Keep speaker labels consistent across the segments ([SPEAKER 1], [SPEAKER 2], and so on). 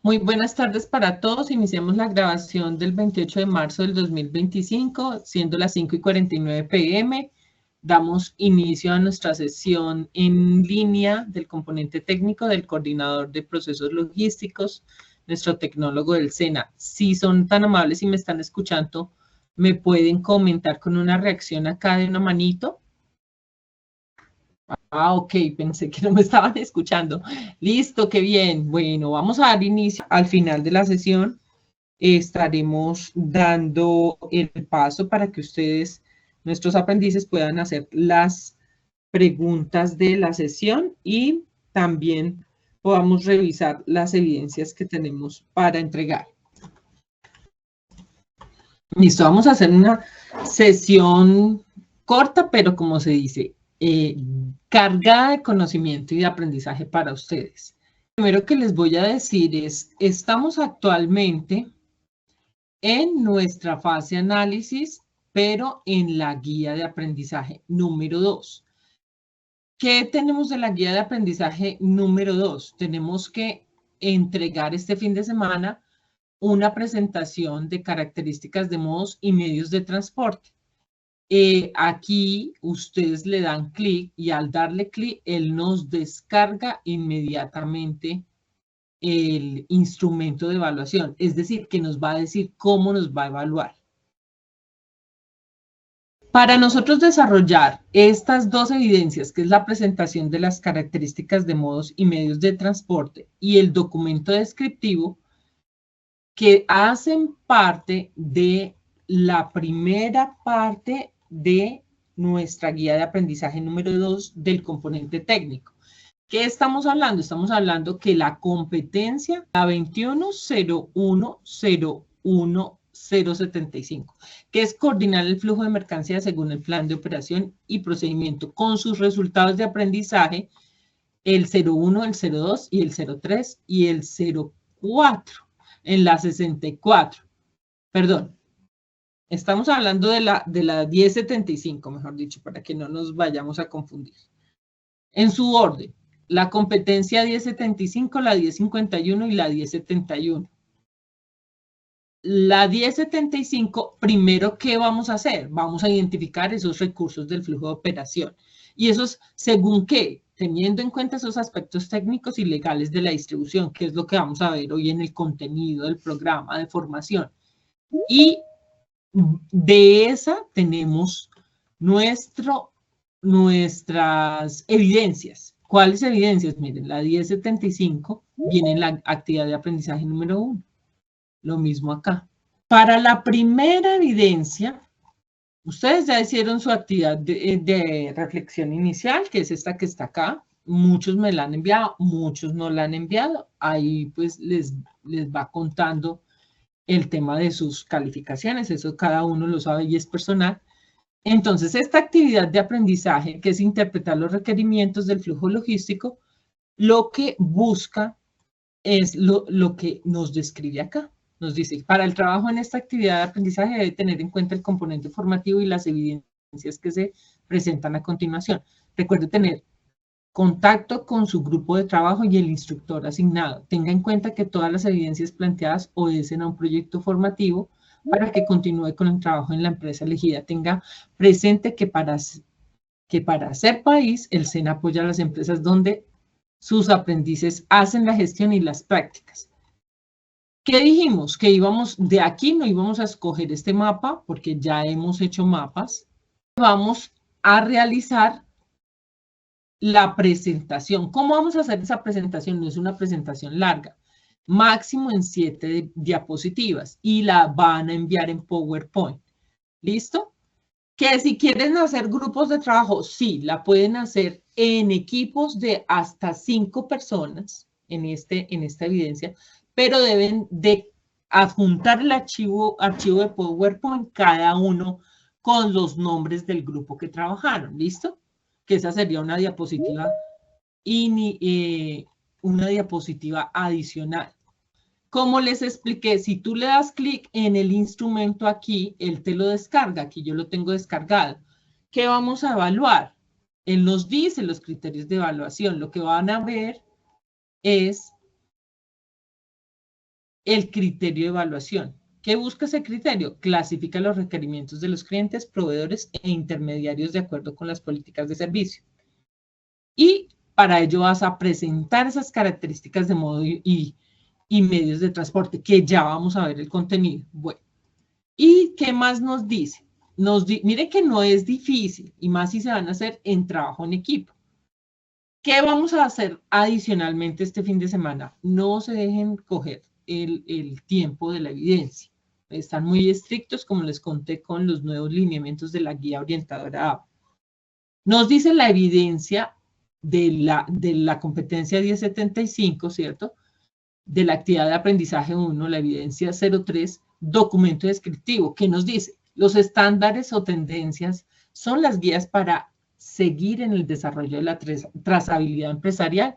[SPEAKER 1] Muy buenas tardes para todos. Iniciamos la grabación del 28 de marzo del 2025, siendo las 5:49 p.m. Damos inicio a nuestra sesión en línea del componente técnico del coordinador de procesos logísticos, nuestro tecnólogo del SENA. Si son tan amables y me están escuchando, ¿me pueden comentar con una reacción acá de una manito? Ok, pensé que no me estaban escuchando. Listo, qué bien. Bueno, vamos a dar inicio al final de la sesión. Estaremos dando el paso para que ustedes, nuestros aprendices, puedan hacer las preguntas de la sesión y también podamos revisar las evidencias que tenemos para entregar. Listo, vamos a hacer una sesión corta, pero como se dice, cargada de conocimiento y de aprendizaje para ustedes. Lo primero que les voy a decir es, estamos actualmente en nuestra fase análisis, pero en la guía de aprendizaje número 2. ¿Qué tenemos de la guía de aprendizaje número 2? Tenemos que entregar este fin de semana una presentación de características de modos y medios de transporte. Aquí ustedes le dan clic y al darle clic, él nos descarga inmediatamente el instrumento de evaluación, es decir, que nos va a decir cómo nos va a evaluar. Para nosotros desarrollar estas dos evidencias, que es la presentación de las características de modos y medios de transporte y el documento descriptivo, que hacen parte de la primera parte de nuestra guía de aprendizaje número 2 del componente técnico. ¿Qué estamos hablando? Estamos hablando que la competencia, la 21.01.01.075, que es coordinar el flujo de mercancías según el plan de operación y procedimiento con sus resultados de aprendizaje, el 01, el 02 y el 03 y el 04 en la 64. Perdón, estamos hablando de la 1075, mejor dicho, para que no nos vayamos a confundir. En su orden, la competencia 1075, la 1051 y la 1071. La 1075, primero, ¿qué vamos a hacer? Vamos a identificar esos recursos del flujo de operación. ¿Y esos según qué? Teniendo en cuenta esos aspectos técnicos y legales de la distribución, que es lo que vamos a ver hoy en el contenido del programa de formación. Y de esa tenemos nuestras evidencias. ¿Cuáles evidencias? Miren, la 1075 viene en la actividad de aprendizaje número 1. Lo mismo acá. Para la primera evidencia, ustedes ya hicieron su actividad de reflexión inicial, que es esta que está acá. Muchos me la han enviado, muchos no la han enviado. Ahí pues les va contando el tema de sus calificaciones, eso cada uno lo sabe y es personal. Entonces, esta actividad de aprendizaje, que es interpretar los requerimientos del flujo logístico, lo que busca es lo que nos describe acá. Nos dice, para el trabajo en esta actividad de aprendizaje debe tener en cuenta el componente formativo y las evidencias que se presentan a continuación. Recuerde tener contacto con su grupo de trabajo y el instructor asignado. Tenga en cuenta que todas las evidencias planteadas obedecen a un proyecto formativo para que continúe con el trabajo en la empresa elegida. Tenga presente que para ser país, el SENA apoya a las empresas donde sus aprendices hacen la gestión y las prácticas. ¿Qué dijimos? Que íbamos, de aquí no íbamos a escoger este mapa, porque ya hemos hecho mapas. Vamos a realizar la presentación. ¿Cómo vamos a hacer esa presentación? No es una presentación larga, máximo en 7 diapositivas y la van a enviar en PowerPoint. ¿Listo? Que si quieren hacer grupos de trabajo, sí, la pueden hacer en equipos de hasta 5 personas en esta evidencia, pero deben de adjuntar el archivo de PowerPoint cada uno con los nombres del grupo que trabajaron. ¿Listo? Que esa sería una diapositiva adicional. Como les expliqué, si tú le das clic en el instrumento aquí, él te lo descarga. Aquí yo lo tengo descargado. ¿Qué vamos a evaluar? Él nos dice los criterios de evaluación. Lo que van a ver es el criterio de evaluación. ¿Qué busca ese criterio? Clasifica los requerimientos de los clientes, proveedores e intermediarios de acuerdo con las políticas de servicio. Y para ello vas a presentar esas características de modo y medios de transporte, que ya vamos a ver el contenido. Bueno, ¿y qué más nos dice? Mire que no es difícil, y más si se van a hacer en trabajo en equipo. ¿Qué vamos a hacer adicionalmente este fin de semana? No se dejen coger el tiempo de la evidencia. Están muy estrictos, como les conté, con los nuevos lineamientos de la guía orientadora ABA. Nos dice la evidencia de la competencia 1075, ¿cierto? De la actividad de aprendizaje 1, la evidencia 03, documento descriptivo, que nos dice, los estándares o tendencias son las guías para seguir en el desarrollo de la trazabilidad empresarial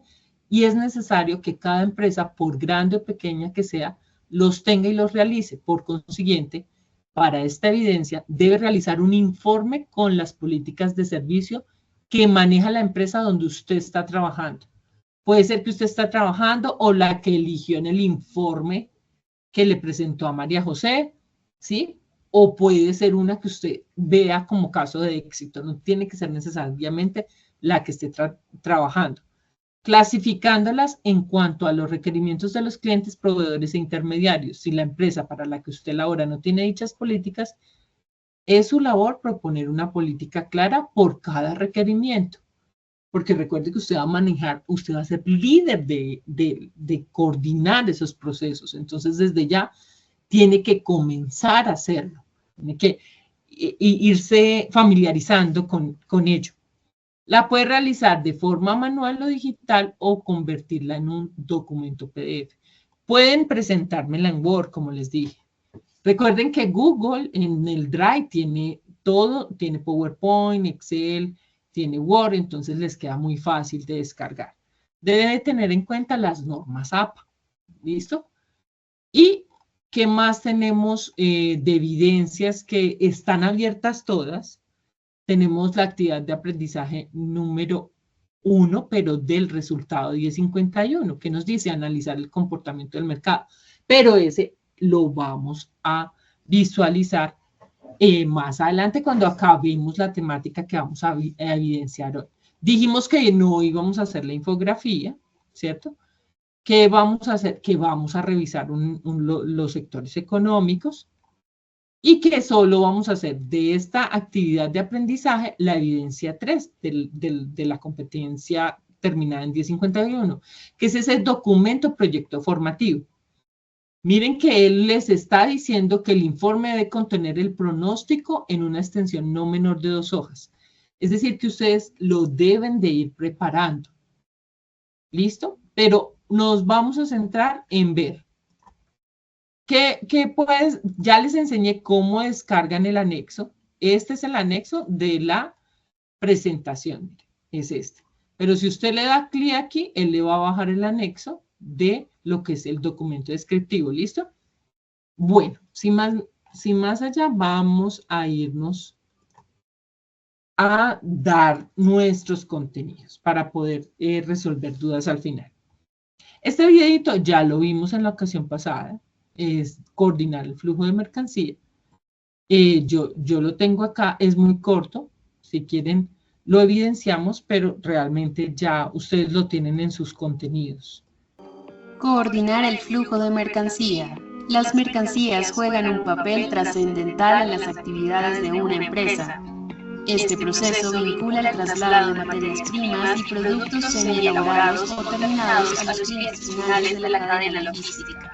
[SPEAKER 1] y es necesario que cada empresa, por grande o pequeña que sea, los tenga y los realice. Por consiguiente, para esta evidencia debe realizar un informe con las políticas de servicio que maneja la empresa donde usted está trabajando. Puede ser que usted está trabajando o la que eligió en el informe que le presentó a María José, ¿sí? O puede ser una que usted vea como caso de éxito. No tiene que ser necesariamente la que esté trabajando. Clasificándolas en cuanto a los requerimientos de los clientes, proveedores e intermediarios. Si la empresa para la que usted labora no tiene dichas políticas, es su labor proponer una política clara por cada requerimiento. Porque recuerde que usted va a manejar, usted va a ser líder de coordinar esos procesos. Entonces, desde ya, tiene que comenzar a hacerlo. Tiene que irse familiarizando con ello. La puede realizar de forma manual o digital o convertirla en un documento PDF. Pueden presentármela en Word, como les dije. Recuerden que Google en el Drive tiene todo, tiene PowerPoint, Excel, tiene Word, entonces les queda muy fácil de descargar. Debe tener en cuenta las normas APA. ¿Listo? ¿Y qué más tenemos de evidencias que están abiertas todas? Tenemos la actividad de aprendizaje número 1, pero del resultado 1051, que nos dice analizar el comportamiento del mercado. Pero ese lo vamos a visualizar más adelante cuando acabemos la temática que vamos a evidenciar hoy. Dijimos que no íbamos a hacer la infografía, ¿cierto? ¿Qué vamos a hacer? Que vamos a revisar los sectores económicos y que solo vamos a hacer de esta actividad de aprendizaje la evidencia 3 de la competencia terminada en 1051, que es ese documento proyecto formativo. Miren que él les está diciendo que el informe debe contener el pronóstico en una extensión no menor de 2 hojas. Es decir, que ustedes lo deben de ir preparando. ¿Listo? Pero nos vamos a centrar en ver ya les enseñé cómo descargan el anexo. Este es el anexo de la presentación. Es este. Pero si usted le da clic aquí, él le va a bajar el anexo de lo que es el documento descriptivo. ¿Listo? Bueno, sin más allá, vamos a irnos a dar nuestros contenidos para poder resolver dudas al final. Este videito ya lo vimos en la ocasión pasada. Es coordinar el flujo de mercancía. Yo lo tengo acá, es muy corto. Si quieren, lo evidenciamos, pero realmente ya ustedes lo tienen en sus contenidos.
[SPEAKER 2] Coordinar el flujo de mercancía. Las mercancías juegan un papel trascendental en las actividades de una empresa. Este proceso vincula el traslado de materias primas y productos semi-elaborados o terminados a los clientes finales de la cadena logística.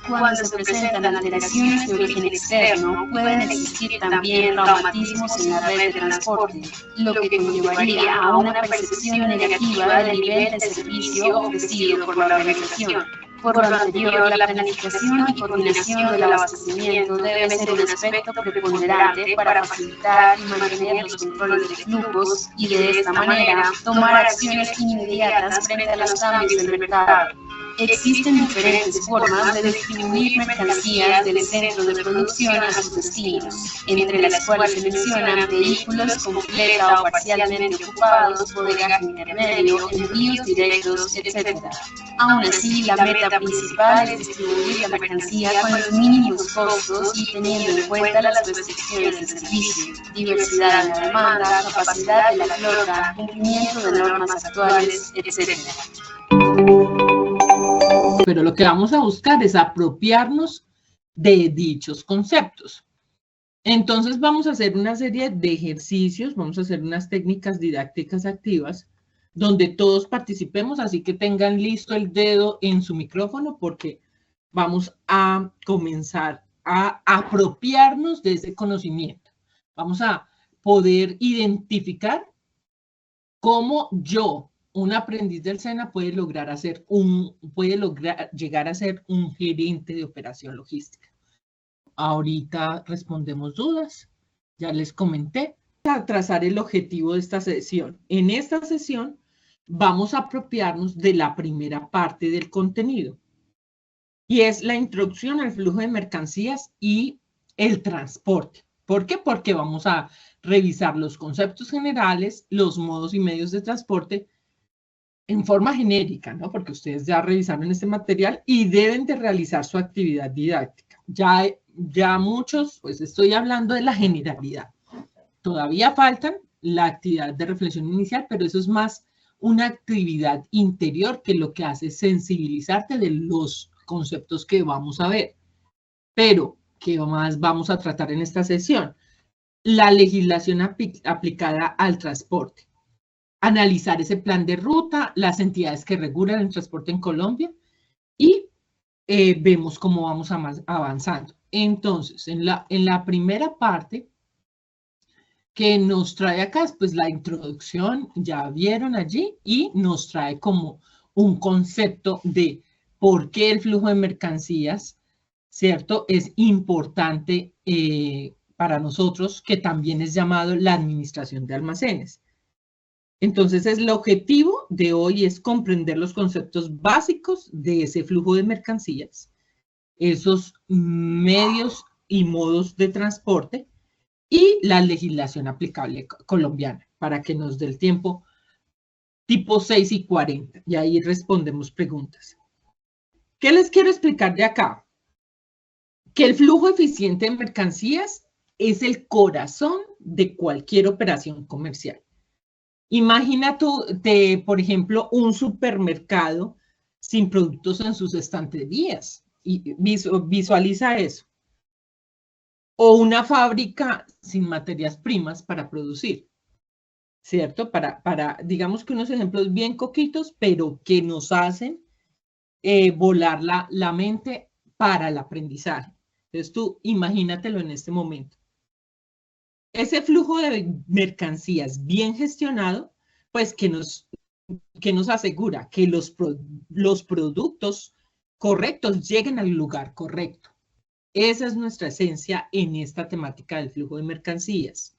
[SPEAKER 2] Cuando se presentan alteraciones de origen externo, pueden existir también traumatismos en la red de transporte, lo que conllevaría a una percepción negativa del nivel de servicio ofrecido por la organización. Por lo anterior, la planificación y coordinación del abastecimiento debe ser un aspecto preponderante para facilitar y mantener los controles de flujos y de esta manera tomar acciones inmediatas frente a los cambios del mercado. Existen diferentes formas de distribuir mercancías del centro de producción a sus destinos, entre las cuales se mencionan vehículos completa o parcialmente ocupados, bodegaje intermedio, envíos directos, etc. Aún así, la meta principal es distribuir la mercancía con los mínimos costos y teniendo en cuenta las restricciones de servicio, diversidad en la demanda, capacidad de la flota, cumplimiento de normas actuales, etc.
[SPEAKER 1] Pero lo que vamos a buscar es apropiarnos de dichos conceptos. Entonces vamos a hacer una serie de ejercicios, vamos a hacer unas técnicas didácticas activas donde todos participemos, así que tengan listo el dedo en su micrófono porque vamos a comenzar a apropiarnos de ese conocimiento. Vamos a poder identificar cómo yo, un aprendiz del SENA, puede lograr llegar a ser un gerente de operación logística. Ahorita respondemos dudas. Ya les comenté. A trazar el objetivo de esta sesión. En esta sesión vamos a apropiarnos de la primera parte del contenido. Y es la introducción al flujo de mercancías y el transporte. ¿Por qué? Porque vamos a revisar los conceptos generales, los modos y medios de transporte en forma genérica, ¿no? Porque ustedes ya revisaron este material y deben de realizar su actividad didáctica. Ya muchos, pues estoy hablando de la generalidad. Todavía faltan la actividad de reflexión inicial, pero eso es más una actividad interior que lo que hace es sensibilizarte de los conceptos que vamos a ver. Pero, ¿qué más vamos a tratar en esta sesión? La legislación aplicada al transporte. Analizar ese plan de ruta, las entidades que regulan el transporte en Colombia y vemos cómo vamos avanzando. Entonces, en la primera parte que nos trae acá, pues la introducción, ya vieron allí, y nos trae como un concepto de por qué el flujo de mercancías, ¿cierto? Es importante para nosotros, que también es llamado la administración de almacenes. Entonces, el objetivo de hoy es comprender los conceptos básicos de ese flujo de mercancías, esos medios y modos de transporte y la legislación aplicable colombiana, para que nos dé el tiempo tipo 6:40, y ahí respondemos preguntas. ¿Qué les quiero explicar de acá? Que el flujo eficiente de mercancías es el corazón de cualquier operación comercial. Imagínate, por ejemplo, un supermercado sin productos en sus estanterías. Y visualiza eso. O una fábrica sin materias primas para producir. ¿Cierto? Digamos que unos ejemplos bien coquitos, pero que nos hacen volar la mente para el aprendizaje. Entonces tú imagínatelo en este momento. Ese flujo de mercancías bien gestionado, pues que nos asegura que los productos correctos lleguen al lugar correcto. Esa es nuestra esencia en esta temática del flujo de mercancías.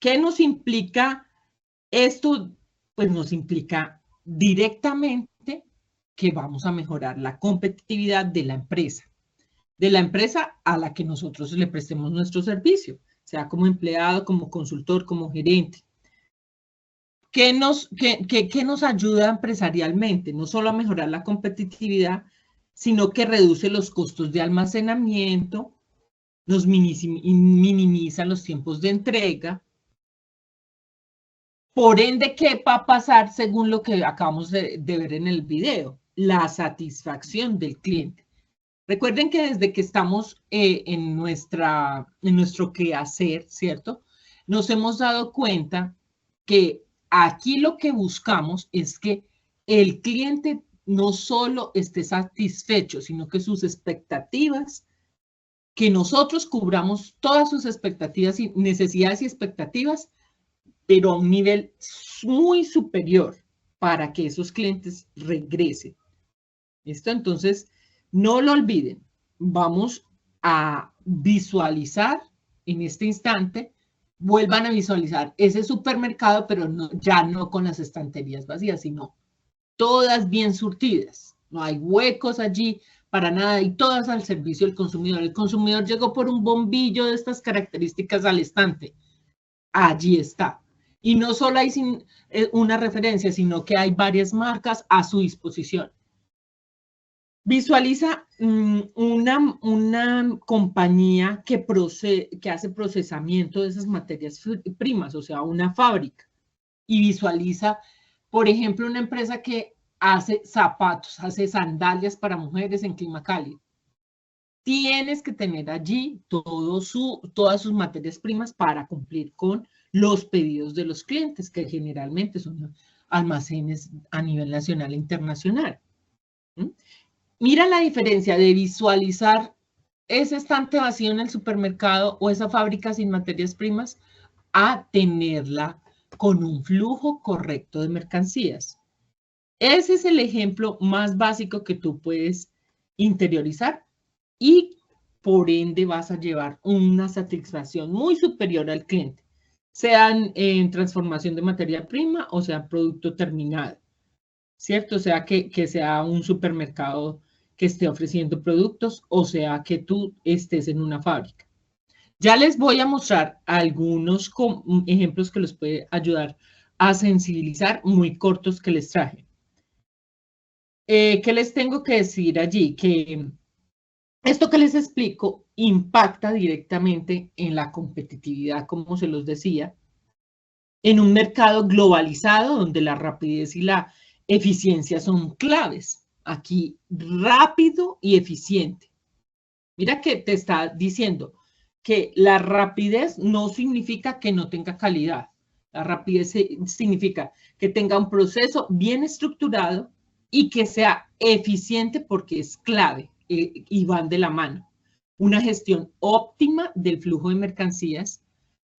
[SPEAKER 1] ¿Qué nos implica esto? Pues nos implica directamente que vamos a mejorar la competitividad de la empresa a la que nosotros le prestemos nuestro servicio, sea como empleado, como consultor, como gerente. ¿Qué nos ayuda empresarialmente? No solo a mejorar la competitividad, sino que reduce los costos de almacenamiento, nos minimiza los tiempos de entrega. Por ende, ¿qué va a pasar según lo que acabamos de ver en el video? La satisfacción del cliente. Recuerden que desde que estamos en nuestro quehacer, ¿cierto? Nos hemos dado cuenta que aquí lo que buscamos es que el cliente no solo esté satisfecho, sino que sus expectativas, que nosotros cubramos todas sus expectativas y necesidades y expectativas, pero a un nivel muy superior para que esos clientes regresen. ¿Listo? Entonces, no lo olviden, vamos a visualizar en este instante, vuelvan a visualizar ese supermercado, pero ya no con las estanterías vacías, sino todas bien surtidas, no hay huecos allí para nada y todas al servicio del consumidor. El consumidor llegó por un bombillo de estas características al estante, allí está. Y no solo hay una referencia, sino que hay varias marcas a su disposición. Visualiza una compañía que hace procesamiento de esas materias primas, o sea, una fábrica. Y visualiza, por ejemplo, una empresa que hace zapatos, hace sandalias para mujeres en clima cálido. Tienes que tener allí todas sus materias primas para cumplir con los pedidos de los clientes, que generalmente son almacenes a nivel nacional e internacional. Mira la diferencia de visualizar ese estante vacío en el supermercado o esa fábrica sin materias primas a tenerla con un flujo correcto de mercancías. Ese es el ejemplo más básico que tú puedes interiorizar y por ende vas a llevar una satisfacción muy superior al cliente, sean en transformación de materia prima o sea producto terminado, ¿cierto? O sea que sea un supermercado que esté ofreciendo productos o sea que tú estés en una fábrica. Ya les voy a mostrar algunos ejemplos que les puede ayudar a sensibilizar, muy cortos que les traje. ¿Qué les tengo que decir allí? Que esto que les explico impacta directamente en la competitividad, como se los decía, en un mercado globalizado donde la rapidez y la eficiencia son claves. Aquí, rápido y eficiente. Mira que te está diciendo que la rapidez no significa que no tenga calidad. La rapidez significa que tenga un proceso bien estructurado y que sea eficiente porque es clave y van de la mano. Una gestión óptima del flujo de mercancías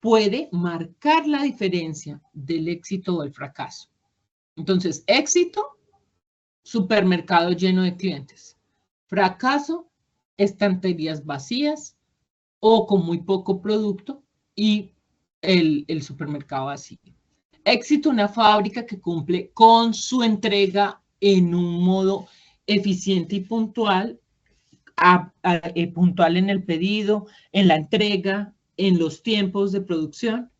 [SPEAKER 1] puede marcar la diferencia del éxito o el fracaso. Entonces, éxito, supermercado lleno de clientes. Fracaso, estanterías vacías o con muy poco producto y el supermercado vacío. Éxito, una fábrica que cumple con su entrega en un modo eficiente y puntual, puntual en el pedido, en la entrega, en los tiempos de producción.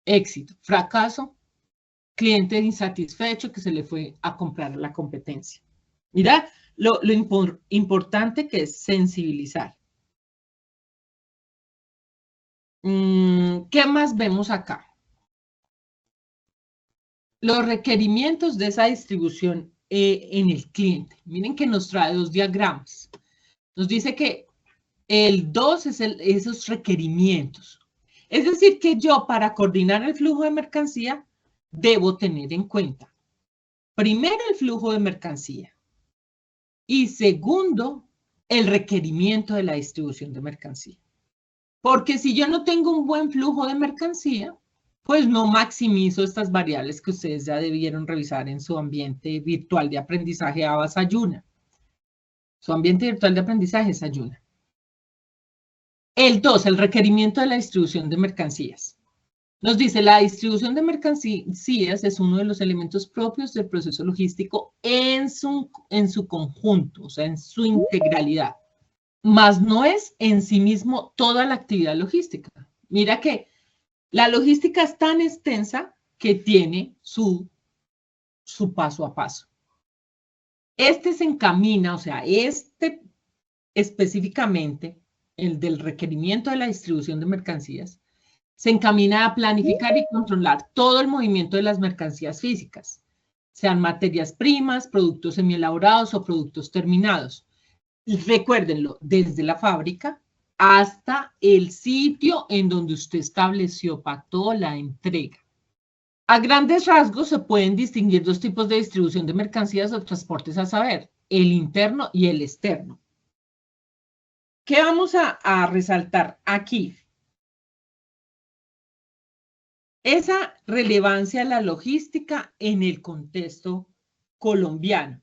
[SPEAKER 1] Éxito. Fracaso, cliente insatisfecho que se le fue a comprar a la competencia. Mira lo importante que es sensibilizar. ¿Qué más vemos acá? Los requerimientos de esa distribución en el cliente. Miren que nos trae dos diagramas. Nos dice que el 2 es esos requerimientos. Es decir, que yo para coordinar el flujo de mercancía debo tener en cuenta, primero, el flujo de mercancía y segundo, el requerimiento de la distribución de mercancía. Porque si yo no tengo un buen flujo de mercancía, pues no maximizo estas variables que ustedes ya debieron revisar en su ambiente virtual de aprendizaje Abbas Ayuna. Su ambiente virtual de aprendizaje es Ayuna. El 2, el requerimiento de la distribución de mercancías. Nos dice, la distribución de mercancías es uno de los elementos propios del proceso logístico en su conjunto, o sea, en su integralidad. Mas no es en sí mismo toda la actividad logística. Mira que la logística es tan extensa que tiene su paso a paso. Este se encamina, o sea, específicamente, el del requerimiento de la distribución de mercancías, se encamina a planificar y controlar todo el movimiento de las mercancías físicas, sean materias primas, productos semielaborados o productos terminados. Recuérdenlo, desde la fábrica hasta el sitio en donde usted estableció, pactó la entrega. A grandes rasgos se pueden distinguir dos tipos de distribución de mercancías o transportes a saber, el interno y el externo. ¿Qué vamos a resaltar aquí? Esa relevancia de la logística en el contexto colombiano.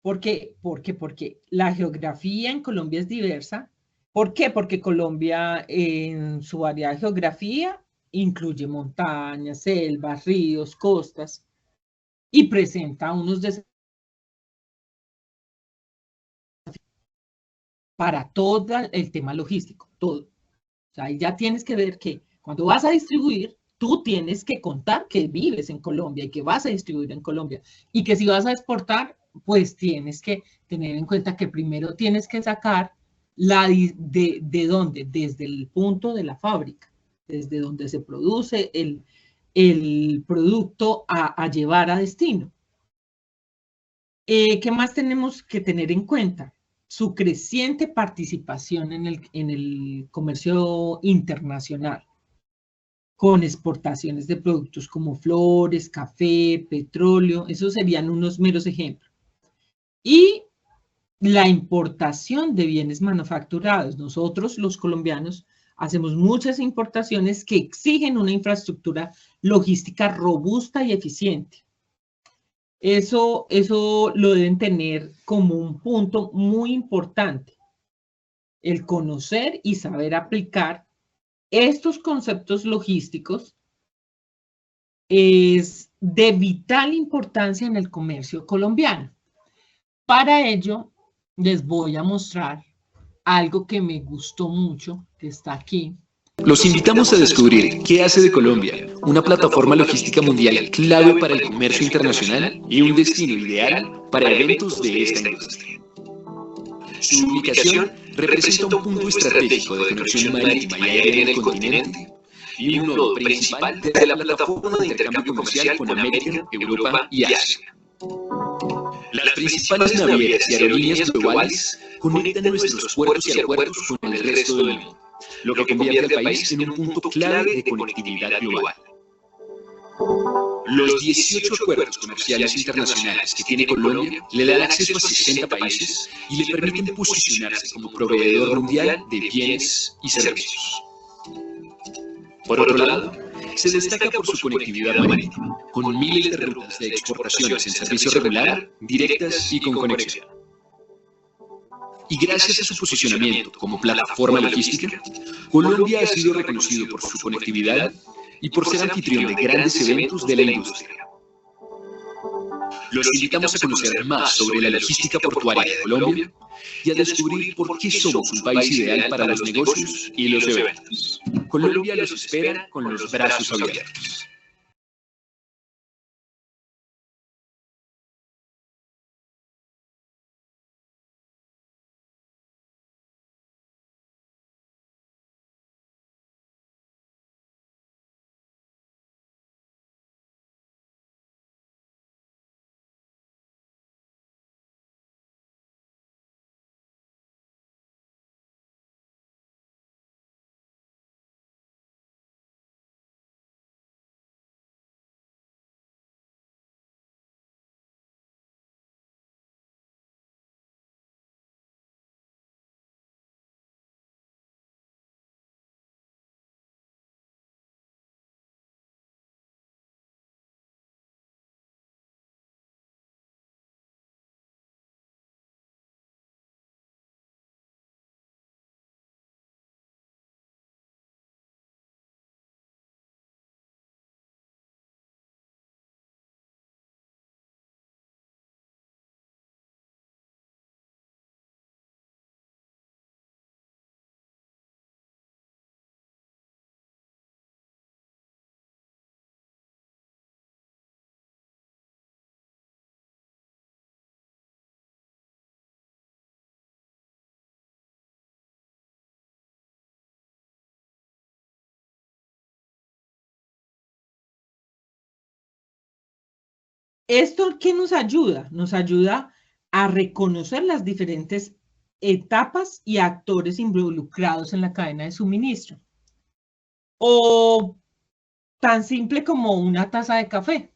[SPEAKER 1] ¿Por qué? Porque la geografía en Colombia es diversa. ¿Por qué? Porque Colombia en su variada geografía incluye montañas, selvas, ríos, costas y presenta unos para todo el tema logístico, todo. O sea, ahí ya tienes que ver que cuando vas a distribuir, tú tienes que contar que vives en Colombia y que vas a distribuir en Colombia. Y que si vas a exportar, pues tienes que tener en cuenta que primero tienes que sacar de dónde, desde el punto de la fábrica, desde donde se produce el producto a llevar a destino. ¿Qué más tenemos que tener en cuenta? Su creciente participación en el comercio internacional, con exportaciones de productos como flores, café, petróleo, esos serían unos meros ejemplos. Y la importación de bienes manufacturados. Nosotros, los colombianos, hacemos muchas importaciones que exigen una infraestructura logística robusta y eficiente. Eso lo deben tener como un punto muy importante, el conocer y saber aplicar estos conceptos logísticos es de vital importancia en el comercio colombiano. Para ello, les voy a mostrar algo que me gustó mucho, que está aquí.
[SPEAKER 3] Los invitamos a descubrir qué hace de Colombia una plataforma logística mundial clave para el comercio internacional y un destino ideal para eventos de esta industria. Su ubicación representa un punto estratégico de conexión marítima y aérea en el continente y un nodo principal de la plataforma de intercambio comercial con América, Europa y Asia. Las principales navieras y aerolíneas globales conectan nuestros puertos y aeropuertos con el resto del mundo, lo que convierte al país en un punto clave de conectividad global. Los 18 acuerdos comerciales internacionales que tiene Colombia le dan acceso a 60 países y le permiten posicionarse como proveedor mundial de bienes y servicios. Por otro lado, se destaca por su conectividad marítima, con miles de rutas de exportaciones en servicio regular, directas y con conexión. Y gracias a su posicionamiento como plataforma logística, Colombia ha sido reconocido por su conectividad y por ser anfitrión de grandes eventos de la industria. Los invitamos a conocer más sobre la logística portuaria de Colombia y a descubrir por qué somos un país ideal para los negocios y los eventos. Colombia los espera con los brazos abiertos.
[SPEAKER 1] ¿Esto qué nos ayuda? Nos ayuda a reconocer las diferentes etapas y actores involucrados en la cadena de suministro. O tan simple como una taza de café.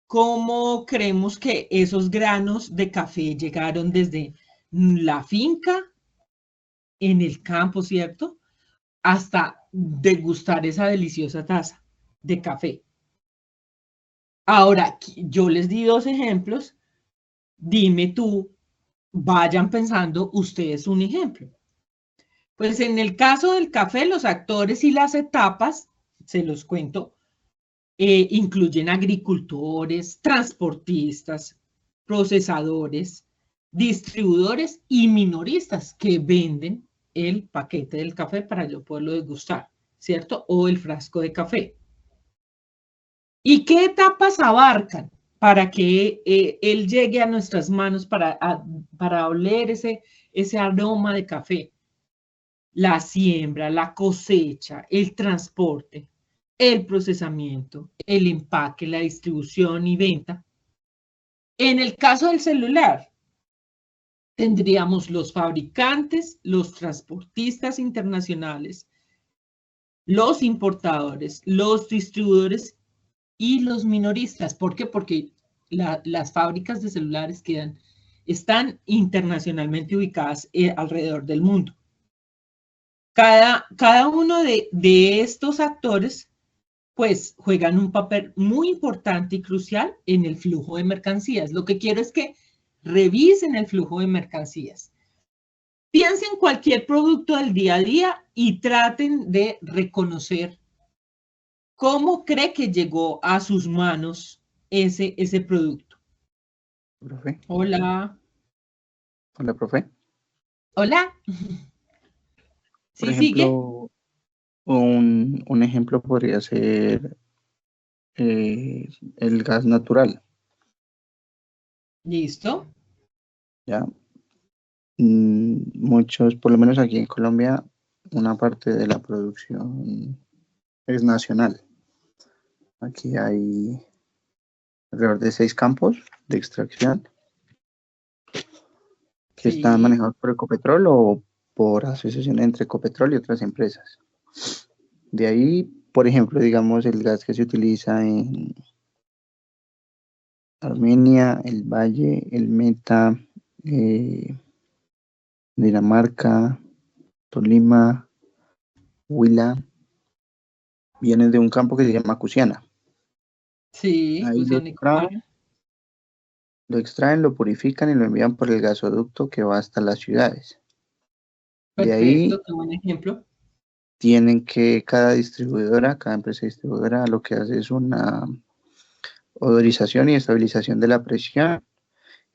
[SPEAKER 1] ¿Cómo creemos que esos granos de café llegaron desde la finca, en el campo, ¿cierto? Hasta degustar esa deliciosa taza de café. Ahora, yo les di 2 ejemplos. Dime tú, vayan pensando ustedes un ejemplo. Pues en el caso del café, los actores y las etapas, se los cuento, incluyen agricultores, transportistas, procesadores, distribuidores y minoristas que venden el paquete del café para yo poderlo degustar, ¿cierto? O el frasco de café. ¿Y qué etapas abarcan para que él llegue a nuestras manos para oler ese aroma de café? La siembra, la cosecha, el transporte, el procesamiento, el empaque, la distribución y venta. En el caso del celular, tendríamos los fabricantes, los transportistas internacionales, los importadores, los distribuidores y los minoristas. ¿Por qué? Porque las fábricas de celulares están internacionalmente ubicadas alrededor del mundo. Cada uno de estos actores pues juegan un papel muy importante y crucial en el flujo de mercancías. Lo que quiero es que revisen el flujo de mercancías. Piensen cualquier producto del día a día y traten de reconocer cómo cree que llegó a sus manos ese producto.
[SPEAKER 4] Profe.
[SPEAKER 1] Hola.
[SPEAKER 4] Hola, profe.
[SPEAKER 1] Hola.
[SPEAKER 4] Por
[SPEAKER 1] ¿Sí sigue?
[SPEAKER 4] ejemplo, un ejemplo podría ser el gas natural,
[SPEAKER 1] Listo.
[SPEAKER 4] ¿ya? Muchos, por lo menos aquí en Colombia, una parte de la producción es nacional. Aquí hay alrededor de 6 campos de extracción que están
[SPEAKER 1] Sí.
[SPEAKER 4] manejados por Ecopetrol o por asociación entre Ecopetrol y otras empresas. De ahí, por ejemplo, digamos el gas que se utiliza en Armenia, el Valle, el Meta, Dinamarca, Tolima, Huila, viene de un campo que se llama Cusiana.
[SPEAKER 1] Sí,
[SPEAKER 4] Ahí
[SPEAKER 1] Cusiana.
[SPEAKER 4] lo extraen, lo purifican y lo envían por el gasoducto que va hasta las ciudades. De ahí
[SPEAKER 1] Perfecto, qué buen ejemplo.
[SPEAKER 4] tienen que cada distribuidora, cada empresa distribuidora lo que hace es una odorización y estabilización de la presión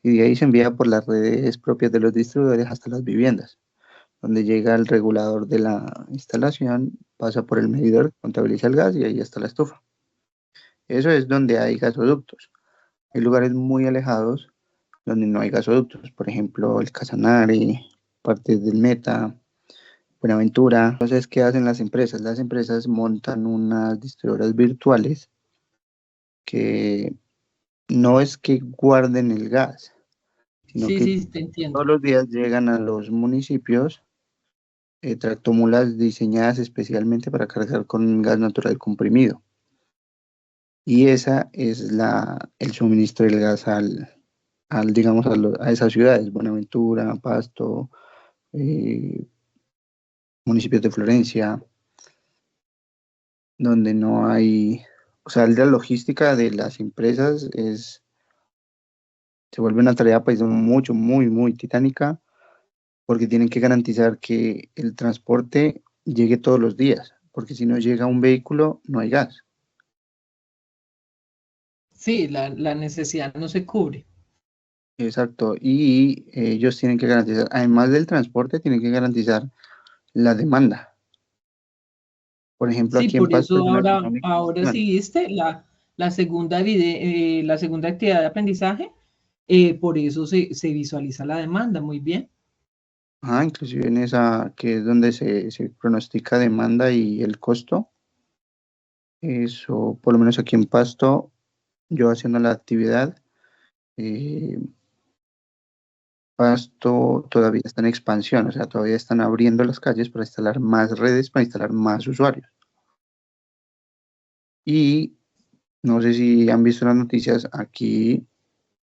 [SPEAKER 4] y de ahí se envía por las redes propias de los distribuidores hasta las viviendas, donde llega el regulador de la instalación, pasa por el medidor, contabiliza el gas y ahí está la estufa. Eso es donde hay gasoductos. Hay lugares muy alejados donde no hay gasoductos, por ejemplo, el Casanare, partes del Meta, Buenaventura. Entonces, ¿qué hacen las empresas? Las empresas montan unas distribuidoras virtuales que no es que guarden el gas, sino
[SPEAKER 1] Sí,
[SPEAKER 4] que
[SPEAKER 1] sí, te entiendo.
[SPEAKER 4] todos los días llegan a los municipios tractomulas diseñadas especialmente para cargar con gas natural comprimido. Y esa es el suministro del gas digamos, a esas ciudades, Buenaventura, Pasto, municipios de Florencia, donde no hay, o sea, la logística de las empresas se vuelve una tarea pues muy titánica, porque tienen que garantizar que el transporte llegue todos los días, porque si no llega un vehículo, no hay gas.
[SPEAKER 1] Sí, la necesidad no se cubre.
[SPEAKER 4] Exacto, y ellos tienen que garantizar, además del transporte, tienen que garantizar la demanda. Por ejemplo,
[SPEAKER 1] Sí,
[SPEAKER 4] aquí en
[SPEAKER 1] por
[SPEAKER 4] Pasto
[SPEAKER 1] eso
[SPEAKER 4] es una
[SPEAKER 1] ahora
[SPEAKER 4] bueno,
[SPEAKER 1] sí viste la la segunda actividad de aprendizaje, por eso se visualiza la demanda, muy bien.
[SPEAKER 4] inclusive en esa que es donde se pronostica demanda y el costo. Eso, por lo menos aquí en Pasto, yo haciendo la actividad, eh, Pasto todavía está en expansión, o sea, todavía están abriendo las calles para instalar más redes, para instalar más usuarios. Y no sé si han visto las noticias, aquí,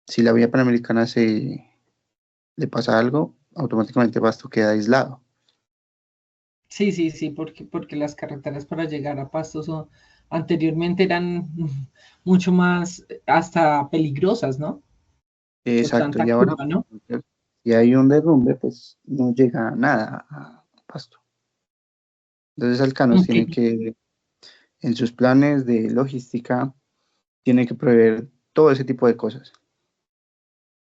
[SPEAKER 4] si la vía panamericana le pasa algo, automáticamente Pasto queda aislado.
[SPEAKER 1] Sí, sí, sí, porque las carreteras para llegar a Pasto anteriormente eran mucho más hasta peligrosas, ¿no? Por
[SPEAKER 4] Exacto,
[SPEAKER 1] tanta
[SPEAKER 4] y ahora,
[SPEAKER 1] curva, ¿no?
[SPEAKER 4] si hay un derrumbe, pues no llega nada a Pasto. Entonces, Alcanos
[SPEAKER 1] Ok.
[SPEAKER 4] tiene que, en sus planes de logística, tiene que prever todo ese tipo de cosas.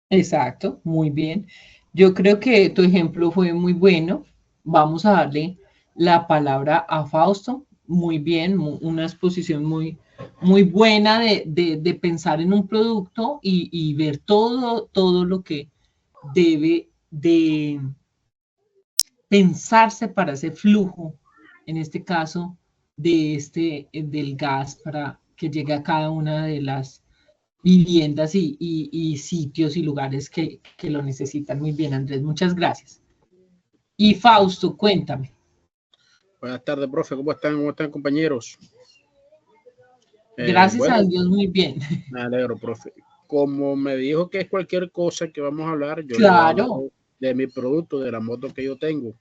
[SPEAKER 1] Exacto, muy bien. Yo creo que tu ejemplo fue muy bueno. Vamos a darle la palabra a Fausto. Muy bien, una exposición muy buena de pensar en un producto y ver todo lo que debe de pensarse para ese flujo, en este caso, del gas para que llegue a cada una de las viviendas y sitios y lugares que lo necesitan. Muy bien, Andrés, muchas gracias. Y Fausto, cuéntame.
[SPEAKER 5] Buenas tardes, profe. ¿Cómo están? ¿Cómo están, compañeros?
[SPEAKER 1] Gracias
[SPEAKER 5] Bueno,
[SPEAKER 1] a Dios, muy bien.
[SPEAKER 5] me alegro, profe. Como me dijo que es cualquier cosa que vamos a hablar, yo le voy a hablar
[SPEAKER 1] Claro,
[SPEAKER 5] de mi producto, de la moto que yo tengo.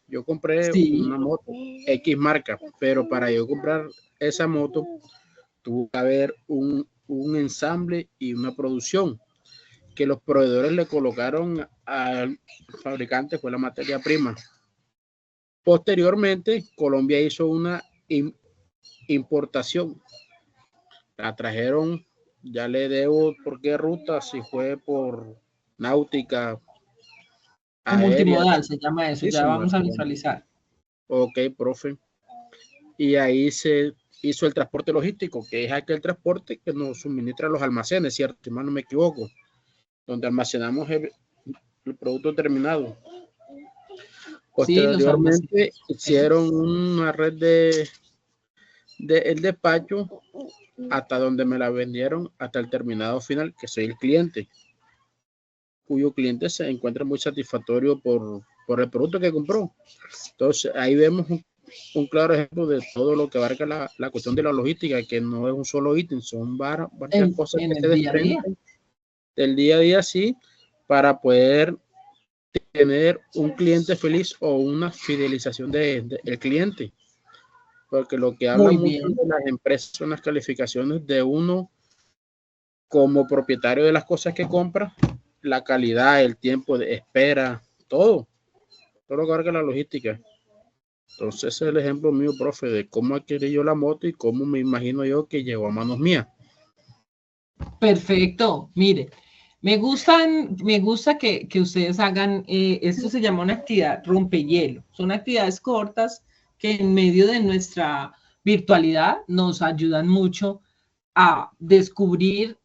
[SPEAKER 5] Yo compré
[SPEAKER 1] sí,
[SPEAKER 5] una moto X marca, pero para yo comprar esa moto tuvo que haber un ensamble y una producción que los proveedores le colocaron al fabricante, fue la materia prima. Posteriormente, Colombia hizo una importación. La trajeron, ya le debo por qué ruta, si fue por náutica, aérea.
[SPEAKER 1] multimodal se llama eso,
[SPEAKER 5] Sí,
[SPEAKER 1] ya
[SPEAKER 5] se me
[SPEAKER 1] vamos a
[SPEAKER 5] olvidó.
[SPEAKER 1] visualizar.
[SPEAKER 5] Ok, profe. Y ahí se hizo el transporte logístico, que es aquel transporte que nos suministra los almacenes, ¿cierto? Si mal no me equivoco, donde almacenamos el producto terminado.
[SPEAKER 1] Sí, los
[SPEAKER 5] Posteriormente
[SPEAKER 1] almacenes. Ok.
[SPEAKER 5] hicieron una red de el despacho hasta donde me la vendieron, hasta el terminado final, que soy el cliente, cuyo cliente se encuentra muy satisfactorio por el producto que compró. Entonces, ahí vemos un claro ejemplo de todo lo que abarca la cuestión de la logística, que no es un solo ítem, son varias cosas
[SPEAKER 1] En
[SPEAKER 5] que se
[SPEAKER 1] el día a día.
[SPEAKER 5] desprenden del día a día, sí, para poder tener un cliente feliz o una fidelización del cliente. Porque lo que habla
[SPEAKER 1] Muy
[SPEAKER 5] mucho
[SPEAKER 1] bien.
[SPEAKER 5] de las empresas son las calificaciones de uno como propietario de las cosas que compra, la calidad, el tiempo de espera, todo lo que abarca la logística. Entonces, ese es el ejemplo mío, profe, de cómo adquirí yo la moto y cómo me imagino yo que llegó a manos mías.
[SPEAKER 1] Perfecto. Mire, me gusta que ustedes hagan, esto se llama una actividad rompehielo. Son actividades cortas que en medio de nuestra virtualidad nos ayudan mucho a descubrir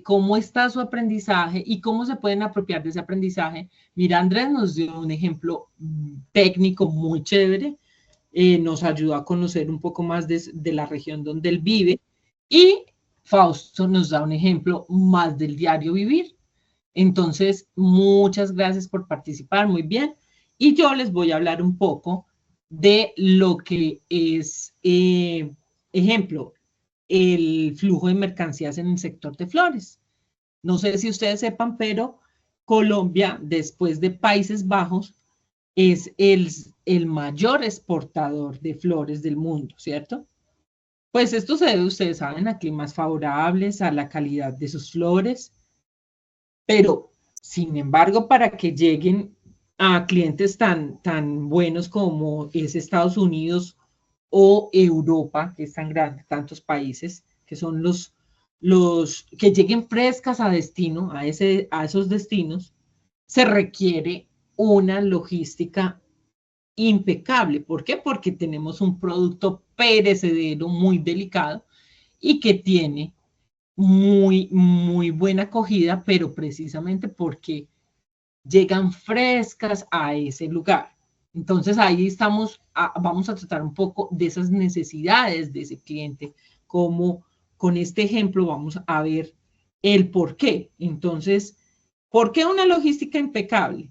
[SPEAKER 1] cómo está su aprendizaje y cómo se pueden apropiar de ese aprendizaje. Mira, Andrés nos dio un ejemplo técnico muy chévere, nos ayudó a conocer un poco más de la región donde él vive y Fausto nos da un ejemplo más del diario vivir. Entonces, muchas gracias por participar, muy bien. Y yo les voy a hablar un poco de lo que es, ejemplo, el flujo de mercancías en el sector de flores. No sé si ustedes sepan, pero Colombia, después de Países Bajos, es el mayor exportador de flores del mundo, ¿cierto? Pues esto se debe, ustedes saben, a climas favorables, a la calidad de sus flores, pero sin embargo, para que lleguen a clientes tan buenos como es Estados Unidos o Europa, que es tan grande, tantos países, que son los que lleguen frescas a destino, a esos destinos, se requiere una logística impecable. ¿Por qué? Porque tenemos un producto perecedero muy delicado y que tiene muy buena acogida, pero precisamente porque llegan frescas a ese lugar. Entonces ahí vamos a tratar un poco de esas necesidades de ese cliente, como con este ejemplo vamos a ver el por qué. Entonces, ¿por qué una logística impecable?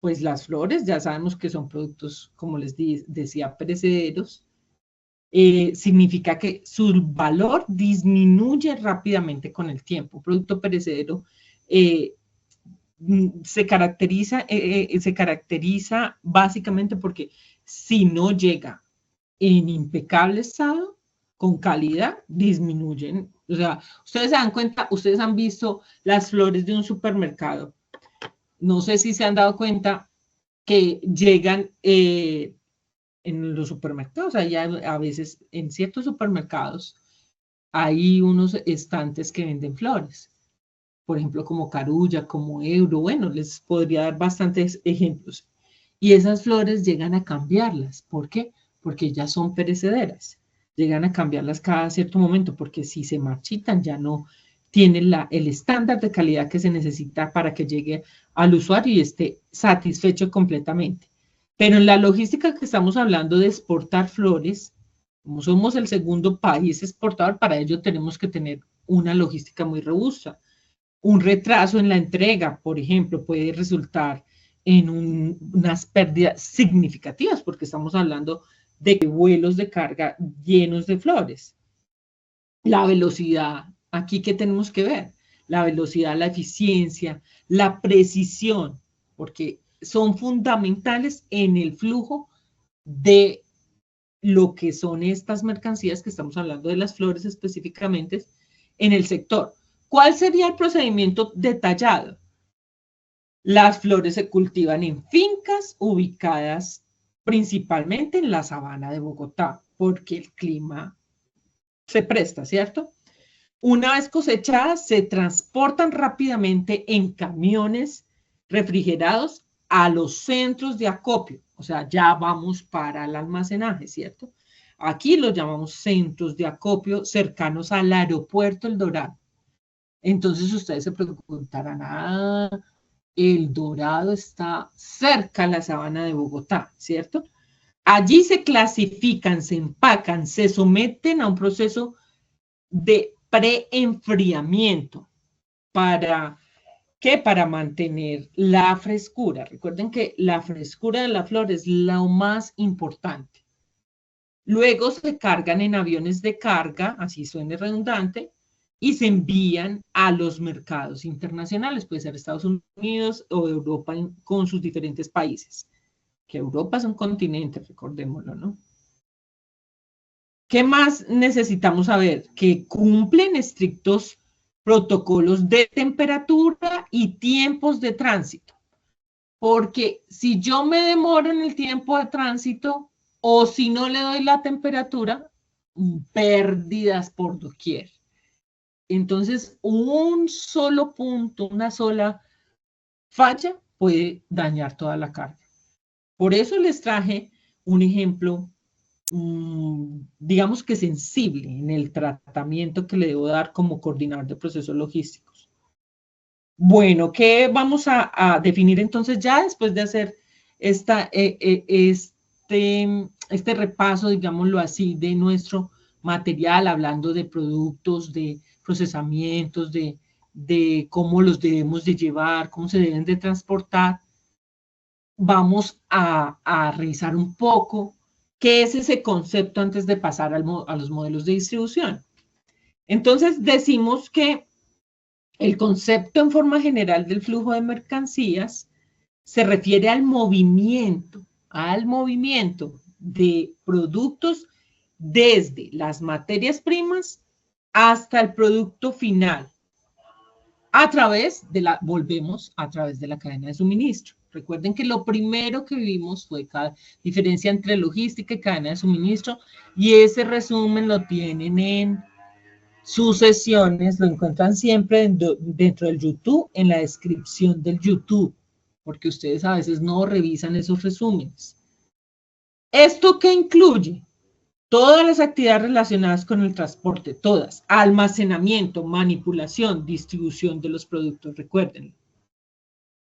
[SPEAKER 1] Pues las flores, ya sabemos que son productos, como les decía, perecederos, significa que su valor disminuye rápidamente con el tiempo. Un producto perecedero eh, se caracteriza básicamente porque si no llega en impecable estado, con calidad, disminuyen. O sea, ustedes se dan cuenta, ustedes han visto las flores de un supermercado. No sé si se han dado cuenta que llegan en los supermercados, allá a veces en ciertos supermercados hay unos estantes que venden flores. por ejemplo, como Carulla, como Euro, bueno, les podría dar bastantes ejemplos. Y esas flores llegan a cambiarlas. ¿Por qué? Porque ya son perecederas. Llegan a cambiarlas cada cierto momento, porque si se marchitan ya no tienen el estándar de calidad que se necesita para que llegue al usuario y esté satisfecho completamente. Pero en la logística que estamos hablando de exportar flores, como somos el segundo país exportador, para ello tenemos que tener una logística muy robusta. Un retraso en la entrega, por ejemplo, puede resultar en unas pérdidas significativas, porque estamos hablando de vuelos de carga llenos de flores. La velocidad, aquí ¿qué tenemos que ver? La velocidad, la eficiencia, la precisión, porque son fundamentales en el flujo de lo que son estas mercancías que estamos hablando de las flores específicamente en el sector. ¿Cuál sería el procedimiento detallado? Las flores se cultivan en fincas ubicadas principalmente en la sabana de Bogotá, porque el clima se presta, ¿cierto? Una vez cosechadas, se transportan rápidamente en camiones refrigerados a los centros de acopio. O sea, ya vamos para el almacenaje, ¿cierto? Aquí los llamamos centros de acopio cercanos al aeropuerto El Dorado. Entonces ustedes se preguntarán, El Dorado está cerca a la sabana de Bogotá, ¿cierto? Allí se clasifican, se empacan, se someten a un proceso de preenfriamiento. ¿Para qué? Para mantener la frescura. Recuerden que la frescura de la flor es lo más importante. Luego se cargan en aviones de carga, así suene redundante, y se envían a los mercados internacionales, puede ser Estados Unidos o Europa con sus diferentes países. Que Europa es un continente, recordémoslo, ¿no? ¿Qué más necesitamos saber? Que cumplen estrictos protocolos de temperatura y tiempos de tránsito. Porque si yo me demoro en el tiempo de tránsito o si no le doy la temperatura, pérdidas por doquier. Entonces, un solo punto, una sola falla puede dañar toda la carga. Por eso les traje un ejemplo, digamos que sensible en el tratamiento que le debo dar como coordinador de procesos logísticos. Bueno, ¿qué vamos a definir entonces ya después de hacer este repaso, digámoslo así, de nuestro material, hablando de productos, de procesamientos, de cómo los debemos de llevar, cómo se deben de transportar? Vamos a revisar un poco qué es ese concepto antes de pasar a los modelos de distribución. Entonces, decimos que el concepto en forma general del flujo de mercancías se refiere al movimiento de productos desde las materias primas hasta el producto final, volvemos a través de la cadena de suministro. Recuerden que lo primero que vimos fue la diferencia entre logística y cadena de suministro, y ese resumen lo tienen en sus sesiones, lo encuentran siempre dentro del YouTube, en la descripción del YouTube, porque ustedes a veces no revisan esos resúmenes. ¿Esto qué incluye? Todas las actividades relacionadas con el transporte, todas, almacenamiento, manipulación, distribución de los productos, recuérdenlo.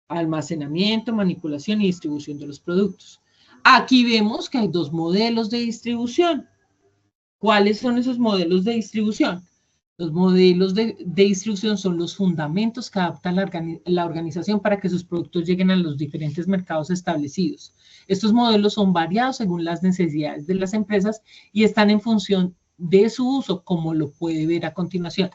[SPEAKER 1] Almacenamiento, manipulación y distribución de los productos. Aquí vemos que hay dos modelos de distribución. ¿Cuáles son esos modelos de distribución? Los modelos de distribución son los fundamentos que adapta la organización para que sus productos lleguen a los diferentes mercados establecidos. Estos modelos son variados según las necesidades de las empresas y están en función de su uso, como lo puede ver a continuación.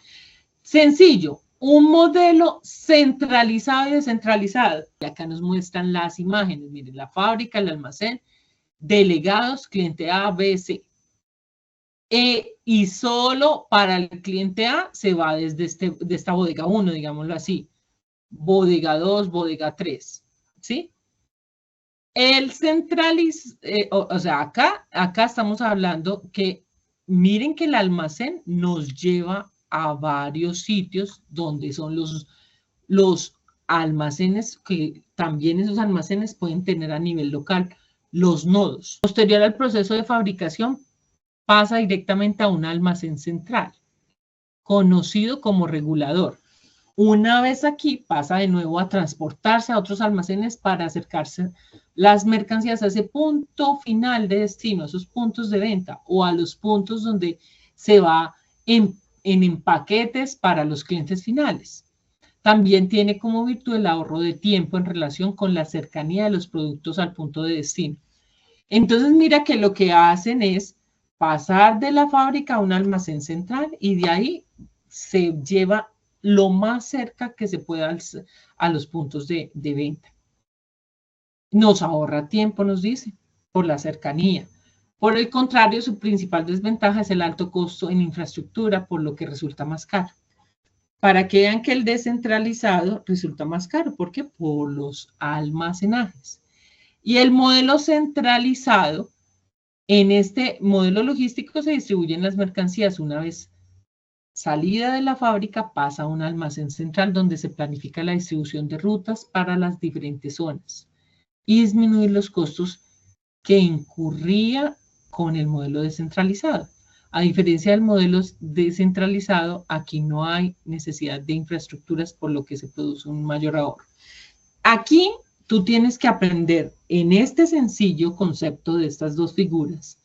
[SPEAKER 1] Sencillo, un modelo centralizado y descentralizado. Y acá nos muestran las imágenes. Miren, la fábrica, el almacén, delegados, cliente A, B, C. Y solo para el cliente A se va desde de esta bodega 1, digámoslo así. Bodega 2, bodega 3. ¿Sí? El o sea, acá estamos hablando que miren que el almacén nos lleva a varios sitios donde son los los almacenes, que también esos almacenes pueden tener a nivel local los nodos. Posterior al proceso de fabricación, pasa directamente a un almacén central, conocido como regulador. Una vez aquí, pasa de nuevo a transportarse a otros almacenes para acercarse las mercancías a ese punto final de destino, a esos puntos de venta o a los puntos donde se va en paquetes para los clientes finales. También tiene como virtud el ahorro de tiempo en relación con la cercanía de los productos al punto de destino. Entonces, mira que lo que hacen es pasar de la fábrica a un almacén central y de ahí se lleva lo más cerca que se pueda a los puntos de venta. Nos ahorra tiempo, nos dice, por la cercanía. Por el contrario, su principal desventaja es el alto costo en infraestructura, por lo que resulta más caro. Para que vean que el descentralizado resulta más caro. ¿Por qué? Por los almacenajes. Y el modelo centralizado, en este modelo logístico se distribuyen las mercancías una vez salida de la fábrica, pasa a un almacén central donde se planifica la distribución de rutas para las diferentes zonas y disminuir los costos que incurría con el modelo descentralizado. A diferencia del modelo descentralizado, aquí no hay necesidad de infraestructuras, por lo que se produce un mayor ahorro. Aquí tú tienes que aprender en este sencillo concepto de estas dos figuras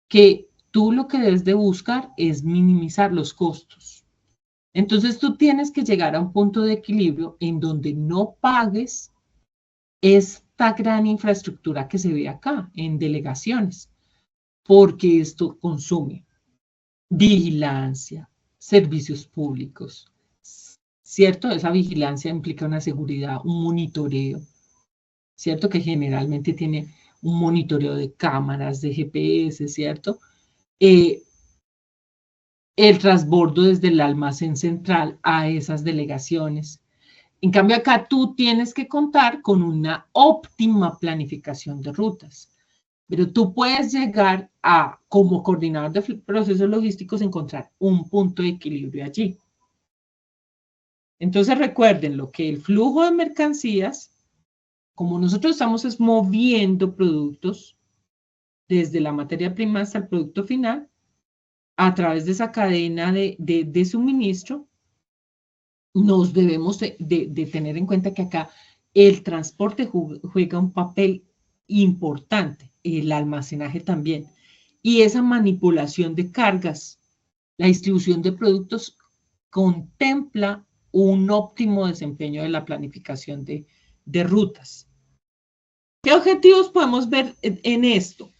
[SPEAKER 1] que tú lo que debes de buscar es minimizar los costos. Entonces tú tienes que llegar a un punto de equilibrio en donde no pagues esta gran infraestructura que se ve acá en delegaciones, porque esto consume vigilancia, servicios públicos, ¿cierto? Esa vigilancia implica una seguridad, un monitoreo, ¿cierto? Que generalmente tiene un monitoreo de cámaras, de GPS, ¿cierto? El transbordo desde el almacén central a esas delegaciones. En cambio, acá tú tienes que contar con una óptima planificación de rutas. Pero tú puedes llegar a, como coordinador de procesos logísticos, encontrar un punto de equilibrio allí. Entonces recuerden lo que el flujo de mercancías, como nosotros estamos moviendo productos desde la materia prima hasta el producto final, a través de esa cadena de suministro, nos debemos de tener en cuenta que acá el transporte juega un papel importante, el almacenaje también, y esa manipulación de cargas, la distribución de productos contempla un óptimo desempeño de la planificación de rutas. ¿Qué objetivos podemos ver en esto?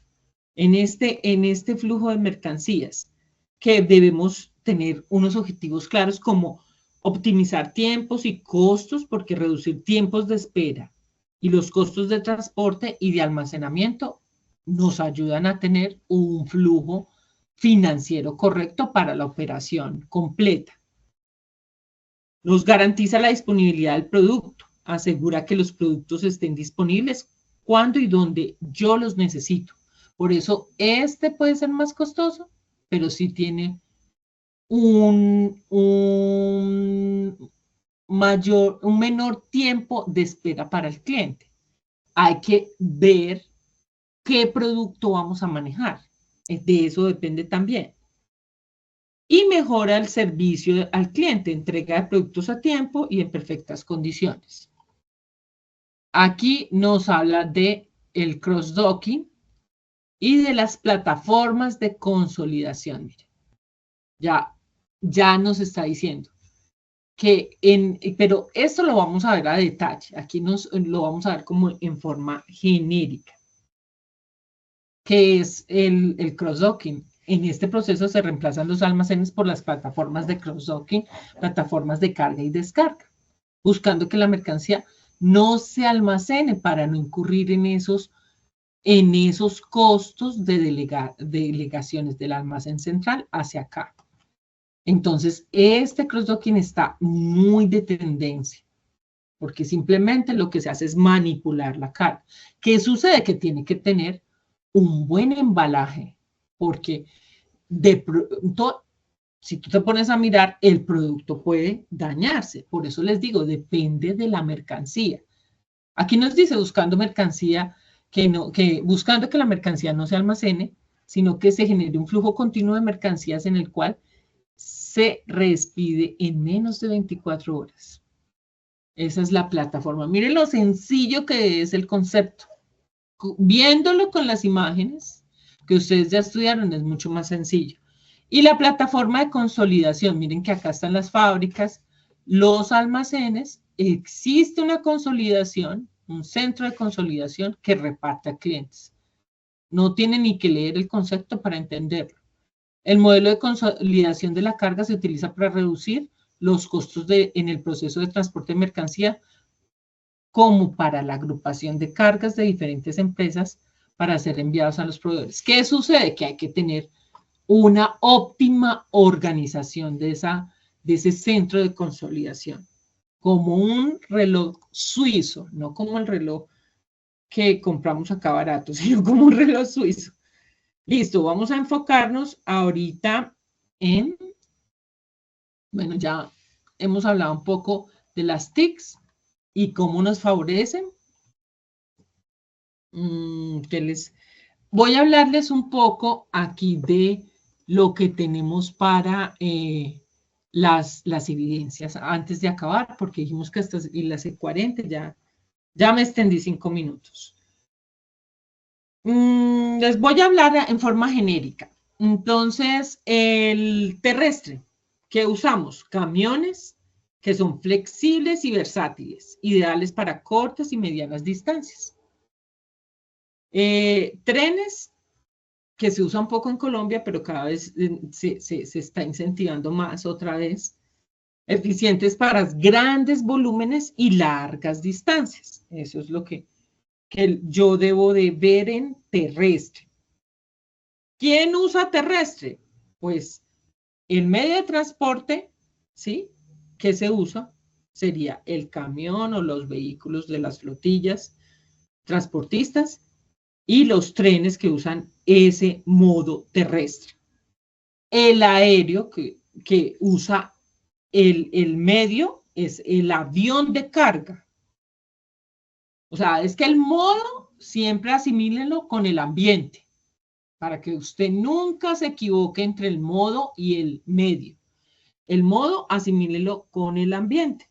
[SPEAKER 1] En este flujo de mercancías, que debemos tener unos objetivos claros como optimizar tiempos y costos, porque reducir tiempos de espera y los costos de transporte y de almacenamiento nos ayudan a tener un flujo financiero correcto para la operación completa. Nos garantiza la disponibilidad del producto, asegura que los productos estén disponibles cuando y donde yo los necesito. Por eso este puede ser más costoso, pero sí tiene un menor tiempo de espera para el cliente. Hay que ver qué producto vamos a manejar. De eso depende también. Y mejora el servicio al cliente, entrega de productos a tiempo y en perfectas condiciones. Aquí nos habla de el cross-docking y de las plataformas de consolidación. Mire, ya nos está diciendo que pero esto lo vamos a ver a detalle. Aquí lo vamos a ver como en forma genérica, que es el cross-docking. En este proceso se reemplazan los almacenes por las plataformas de cross-docking, plataformas de carga y descarga, buscando que la mercancía no se almacene para no incurrir en esos costos de delegaciones del almacén central hacia acá. Entonces, este cross-docking está muy de tendencia, porque simplemente lo que se hace es manipular la carga. ¿Qué sucede? Que tiene que tener un buen embalaje, porque de pronto si tú te pones a mirar, el producto puede dañarse. Por eso les digo, depende de la mercancía. Aquí nos dice buscando mercancía, buscando que la mercancía no se almacene, sino que se genere un flujo continuo de mercancías en el cual se reexpide en menos de 24 horas. Esa es la plataforma. Miren lo sencillo que es el concepto. Viéndolo con las imágenes que ustedes ya estudiaron, es mucho más sencillo. Y la plataforma de consolidación, miren que acá están las fábricas, los almacenes, existe una consolidación, un centro de consolidación que reparte a clientes. No tienen ni que leer el concepto para entenderlo. El modelo de consolidación de la carga se utiliza para reducir los costos en el proceso de transporte de mercancía, como para la agrupación de cargas de diferentes empresas para ser enviados a los proveedores. ¿Qué sucede? Que hay que tener una óptima organización de ese centro de consolidación, como un reloj suizo, no como el reloj que compramos acá barato, sino como un reloj suizo. Listo, vamos a enfocarnos ahorita en, bueno, ya hemos hablado un poco de las TICs y cómo nos favorecen. Voy a hablarles un poco aquí de lo que tenemos para las evidencias antes de acabar, porque dijimos que hasta las 40 ya me extendí 5 minutos. Les voy a hablar en forma genérica. Entonces, el terrestre que usamos, camiones que son flexibles y versátiles, ideales para cortas y medianas distancias. Trenes que se usa un poco en Colombia, pero cada vez se está incentivando más otra vez, eficientes para grandes volúmenes y largas distancias. Eso es lo que yo debo de ver en terrestre. ¿Quién usa terrestre? Pues el medio de transporte, ¿sí? Que se usa sería el camión o los vehículos de las flotillas transportistas y los trenes que usan ese modo terrestre. El aéreo que usa el medio es el avión de carga. O sea, es que el modo siempre asimílenlo con el ambiente, para que usted nunca se equivoque entre el modo y el medio. El modo asimílelo con el ambiente.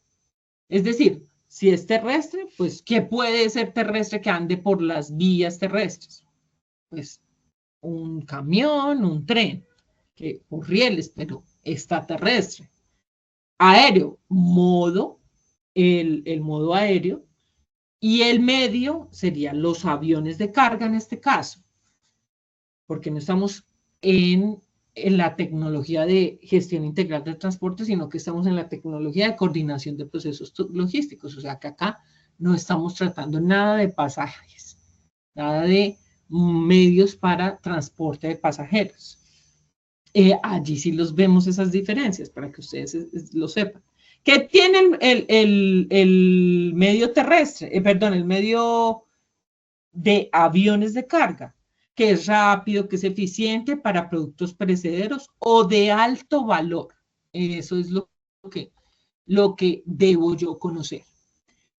[SPEAKER 1] Es decir, si es terrestre, pues, ¿qué puede ser terrestre que ande por las vías terrestres? Pues, un camión, un tren, que por rieles, pero está terrestre. Aéreo, modo, el modo aéreo, y el medio serían los aviones de carga en este caso, porque no estamos en la tecnología de gestión integral del transporte, sino que estamos en la tecnología de coordinación de procesos logísticos, o sea que acá no estamos tratando nada de pasajes, nada de medios para transporte de pasajeros. Allí sí los vemos esas diferencias, para que ustedes lo sepan. ¿Qué tiene el medio terrestre? El medio de aviones de carga, que es rápido, que es eficiente para productos perecederos o de alto valor. Eso es lo que debo yo conocer.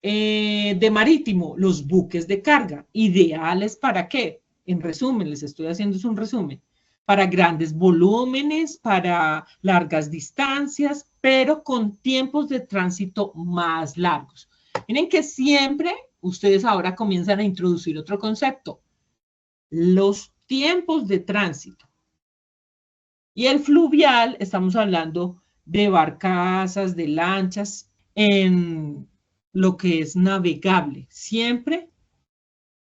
[SPEAKER 1] De marítimo, los buques de carga, ideales para qué? En resumen, les estoy haciendo un resumen. Para grandes volúmenes, para largas distancias, pero con tiempos de tránsito más largos. Miren que siempre ustedes ahora comienzan a introducir otro concepto, los tiempos de tránsito. Y el fluvial, estamos hablando de barcazas, de lanchas, en lo que es navegable. Siempre,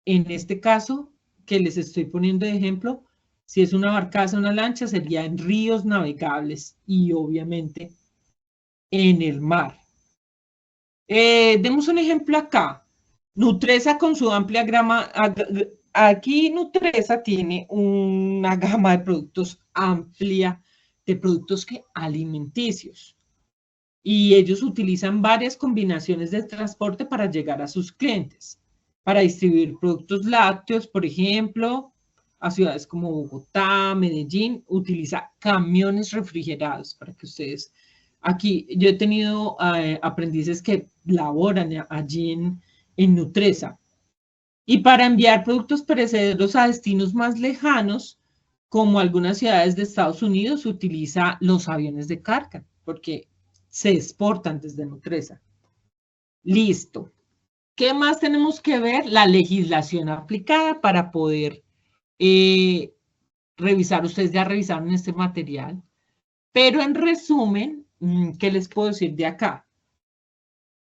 [SPEAKER 1] en este caso, que les estoy poniendo de ejemplo, si es una barcaza, una lancha, sería en ríos navegables y obviamente en el mar. Demos un ejemplo acá. Nutresa con su amplia gama. Aquí Nutresa tiene una gama de productos amplia, de productos alimenticios. Y ellos utilizan varias combinaciones de transporte para llegar a sus clientes. Para distribuir productos lácteos, por ejemplo, a ciudades como Bogotá, Medellín, utiliza camiones refrigerados para que ustedes... Aquí yo he tenido aprendices que laboran allí en Nutresa. Y para enviar productos perecederos a destinos más lejanos, como algunas ciudades de Estados Unidos, utiliza los aviones de carga, porque se exportan desde Nutresa. Listo. ¿Qué más tenemos que ver? La legislación aplicada para poder revisar. Ustedes ya revisaron este material. Pero en resumen, ¿qué les puedo decir de acá?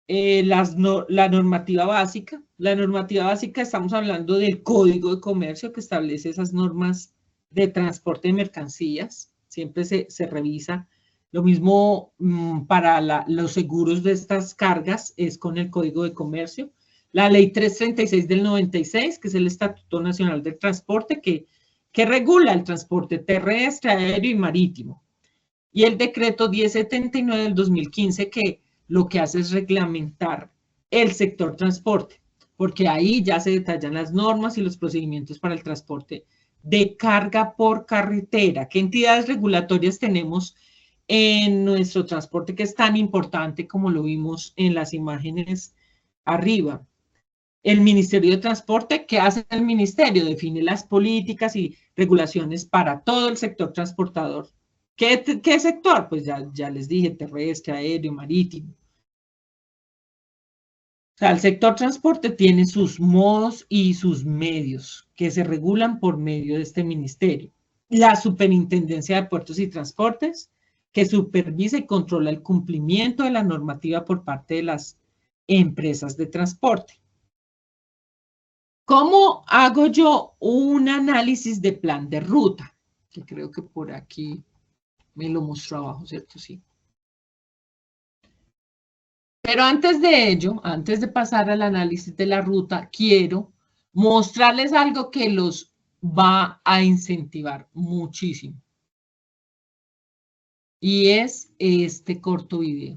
[SPEAKER 1] La normativa básica. La normativa básica, estamos hablando del Código de Comercio que establece esas normas de transporte de mercancías. Siempre se revisa. Lo mismo para los seguros de estas cargas es con el Código de Comercio. La Ley 336 del 96, que es el Estatuto Nacional del Transporte, que regula el transporte terrestre, aéreo y marítimo. Y el Decreto 1079 del 2015, que lo que hace es reglamentar el sector transporte, porque ahí ya se detallan las normas y los procedimientos para el transporte de carga por carretera. ¿Qué entidades regulatorias tenemos en nuestro transporte que es tan importante como lo vimos en las imágenes arriba? El Ministerio de Transporte. ¿Qué hace el Ministerio? Define las políticas y regulaciones para todo el sector transportador. ¿Qué sector? Pues ya les dije, terrestre, aéreo, marítimo. O sea, el sector transporte tiene sus modos y sus medios que se regulan por medio de este ministerio. La Superintendencia de Puertos y Transportes, que supervisa y controla el cumplimiento de la normativa por parte de las empresas de transporte. ¿Cómo hago yo un análisis de plan de ruta? Que creo que por aquí me lo mostró abajo, ¿cierto? Sí. Pero antes de ello, antes de pasar al análisis de la ruta, quiero mostrarles algo que los va a incentivar muchísimo. Y es este corto video,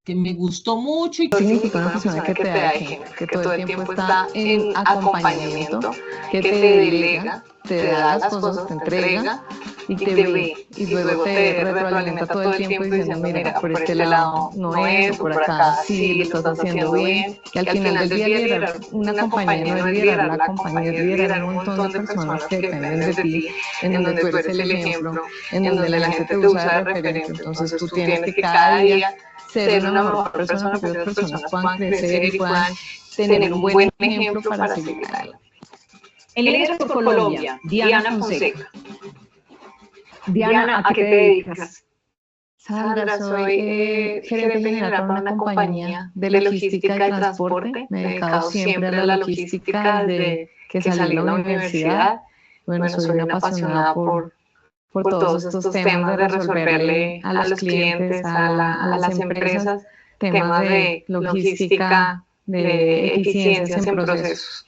[SPEAKER 1] que me gustó mucho. Y
[SPEAKER 6] significa una persona que te da ejemplo, que todo el tiempo está en acompañamiento, que te delega, te da las cosas, te entrega y te ve, y luego te retroalimenta todo el tiempo diciendo, mira, por este lado no es, por acá sí, lo estás haciendo bien, que al final del día liderar una compañía no es liderar la compañía, es liderar un montón de personas que dependen de ti, en donde tú eres el ejemplo, en donde la gente te usa de referente, entonces tú tienes que cada día ser una mejor persona, que otras personas puedan crecer y puedan tener un buen ejemplo para seguir adelante.
[SPEAKER 7] En Líderes por Colombia, Diana Fonseca. Diana, ¿a qué te dedicas?
[SPEAKER 6] Sandra, soy gerente general para una compañía de logística y transporte. Me he dedicado siempre a la logística desde que salí de la universidad. Bueno, soy una apasionada por todos estos temas de resolverle a los clientes, a las empresas, temas de logística, de eficiencias en procesos.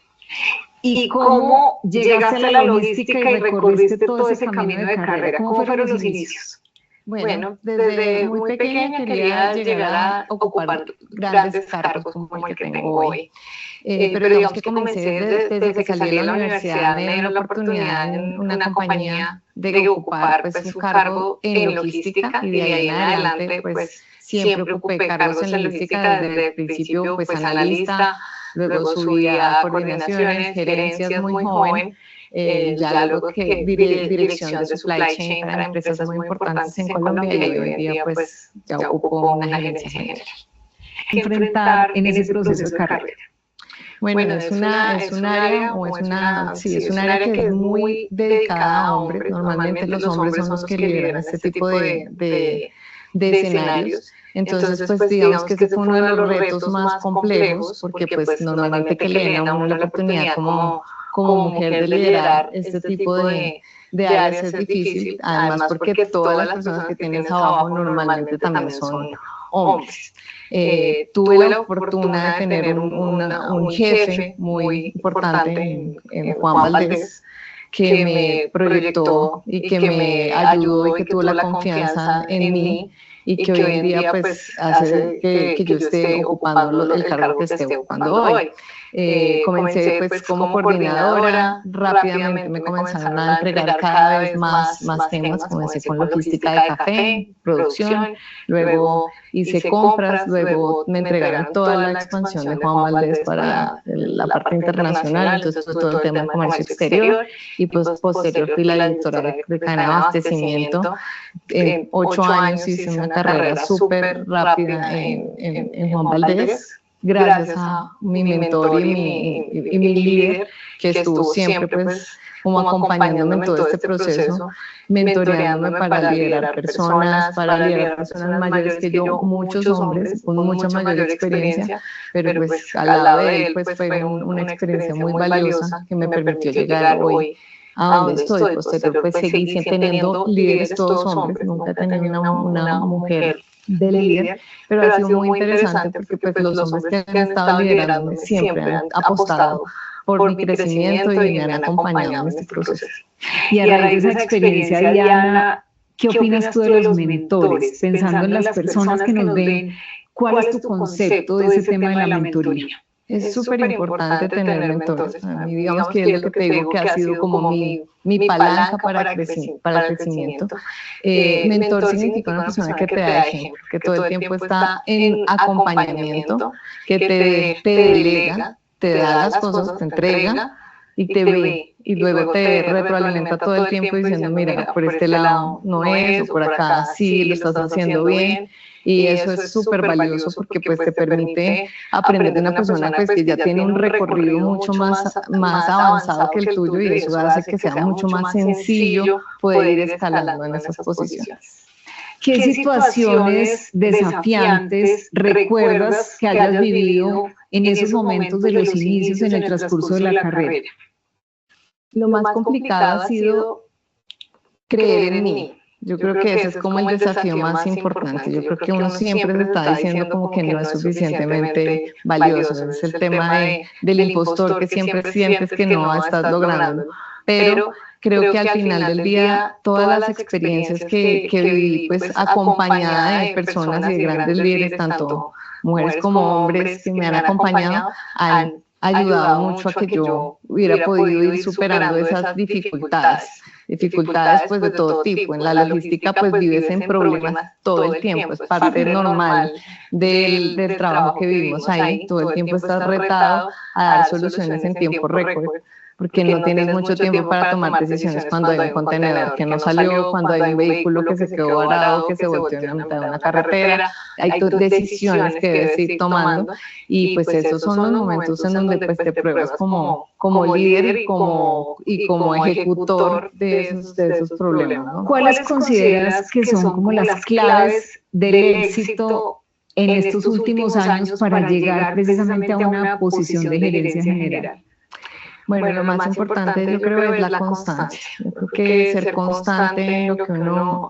[SPEAKER 7] ¿Y cómo llegaste a la logística y recorriste todo ese camino de carrera? ¿Cómo fueron los inicios?
[SPEAKER 6] Bueno, desde muy pequeña quería llegar a ocupar grandes cargos como el que tengo hoy. Pero digamos que comencé desde que salí de la universidad, me dieron la oportunidad en una compañía de ocupar pues, un cargo en logística y de ahí en adelante pues siempre ocupé cargos en logística desde el principio pues analista, luego subí a coordinaciones, gerencias muy joven, ya luego que dirección de supply chain para empresas muy importantes en Colombia y hoy en día pues ya ocupo una gerencia general.
[SPEAKER 7] Enfrentar en ese proceso de carrera.
[SPEAKER 6] Bueno, es un área que es muy dedicada a hombres. Normalmente los hombres son los que lideran este tipo de escenarios. Entonces, pues digamos que ese fue uno de los retos más complejos, porque pues normalmente que le dan a uno la oportunidad como mujer de liderar este tipo de áreas es difícil, además porque todas las personas que tienes abajo normalmente también son hombres. Tuve la fortuna de tener un jefe muy importante en Juan Valdés, que me proyectó y que me ayudó y que tuvo la confianza en mí y que hoy en día pues hace que yo esté ocupando el cargo que esté ocupando hoy. Comencé pues como coordinadora, rápidamente me comenzaron a entregar cada vez más temas. Comencé con logística de café, producción, luego hice compras, luego me entregaron toda la expansión de Juan Valdez para la parte internacional, entonces fue todo el tema de comercio exterior, y pues posterior fui la directora de cadena de abastecimiento. En 8 años hice una carrera súper rápida en Juan Valdez, gracias a mi mentor y mi líder, que estuvo siempre pues como acompañándome en todo este proceso, mentoreándome para liderar personas mayores que yo, muchos hombres con mucha mayor experiencia, pero pues al lado de él pues fue una experiencia muy valiosa que me permitió llegar hoy a donde estoy. Posterior pues seguí teniendo líderes todos hombres, nunca he tenido una mujer de líder, pero ha sido muy interesante porque pues los hombres que han estado liderando siempre han apostado por mi crecimiento y me han acompañado en este proceso.
[SPEAKER 7] Y a raíz de esa experiencia, Diana, ¿qué opinas tú de los mentores? Pensando en las personas que nos ven, ¿cuál es tu concepto de ese tema de la mentoría?
[SPEAKER 6] Es súper importante tener mentores. A mí, digamos que es lo que te digo que ha sido como mi palanca para el crecimiento. Mentor significa una persona que te da ejemplo, que todo el tiempo está en acompañamiento, que te delega, te da las cosas, te entrega y te ve, y luego te retroalimenta todo el tiempo diciendo, mira, por este lado no es, o por acá sí, lo estás haciendo bien. Y eso es súper valioso porque pues te permite aprender de una persona pues que ya tiene un recorrido mucho más avanzado que el tuyo, y eso hace que sea mucho más sencillo poder ir escalando en esas posiciones.
[SPEAKER 7] ¿Qué situaciones desafiantes recuerdas que hayas vivido en esos momentos de los inicios en el transcurso de la carrera?
[SPEAKER 6] Lo más complicado ha sido creer en mí. Yo creo que ese es como el desafío más importante. Yo creo que uno siempre se está diciendo como que no es suficientemente valioso. Es el tema del impostor, que siempre sientes que no estás logrando. Pero creo que al final del día, todas las experiencias que viví, pues acompañada de personas y de grandes líderes, tanto mujeres como hombres que me han acompañado, han ayudado mucho a que yo hubiera podido ir superando esas dificultades pues de todo tipo. En la logística pues vives en problemas todo el tiempo, es parte normal del trabajo que vivimos ahí, todo el tiempo estás retado a dar soluciones en tiempo récord, porque no tienes mucho tiempo para tomar decisiones cuando hay un contenedor que no salió, cuando hay un vehículo que se quedó varado, que se volteó en la mitad de una carretera. Hay decisiones que debes ir tomando, y pues esos son los momentos en donde pues te pruebas como líder y como ejecutor de esos problemas, ¿no?
[SPEAKER 7] ¿Cuáles consideras que son como las claves del éxito en estos últimos años para llegar precisamente a una posición de gerencia general?
[SPEAKER 6] Bueno, lo más importante yo creo es la constancia. Yo creo que ser constante en lo que uno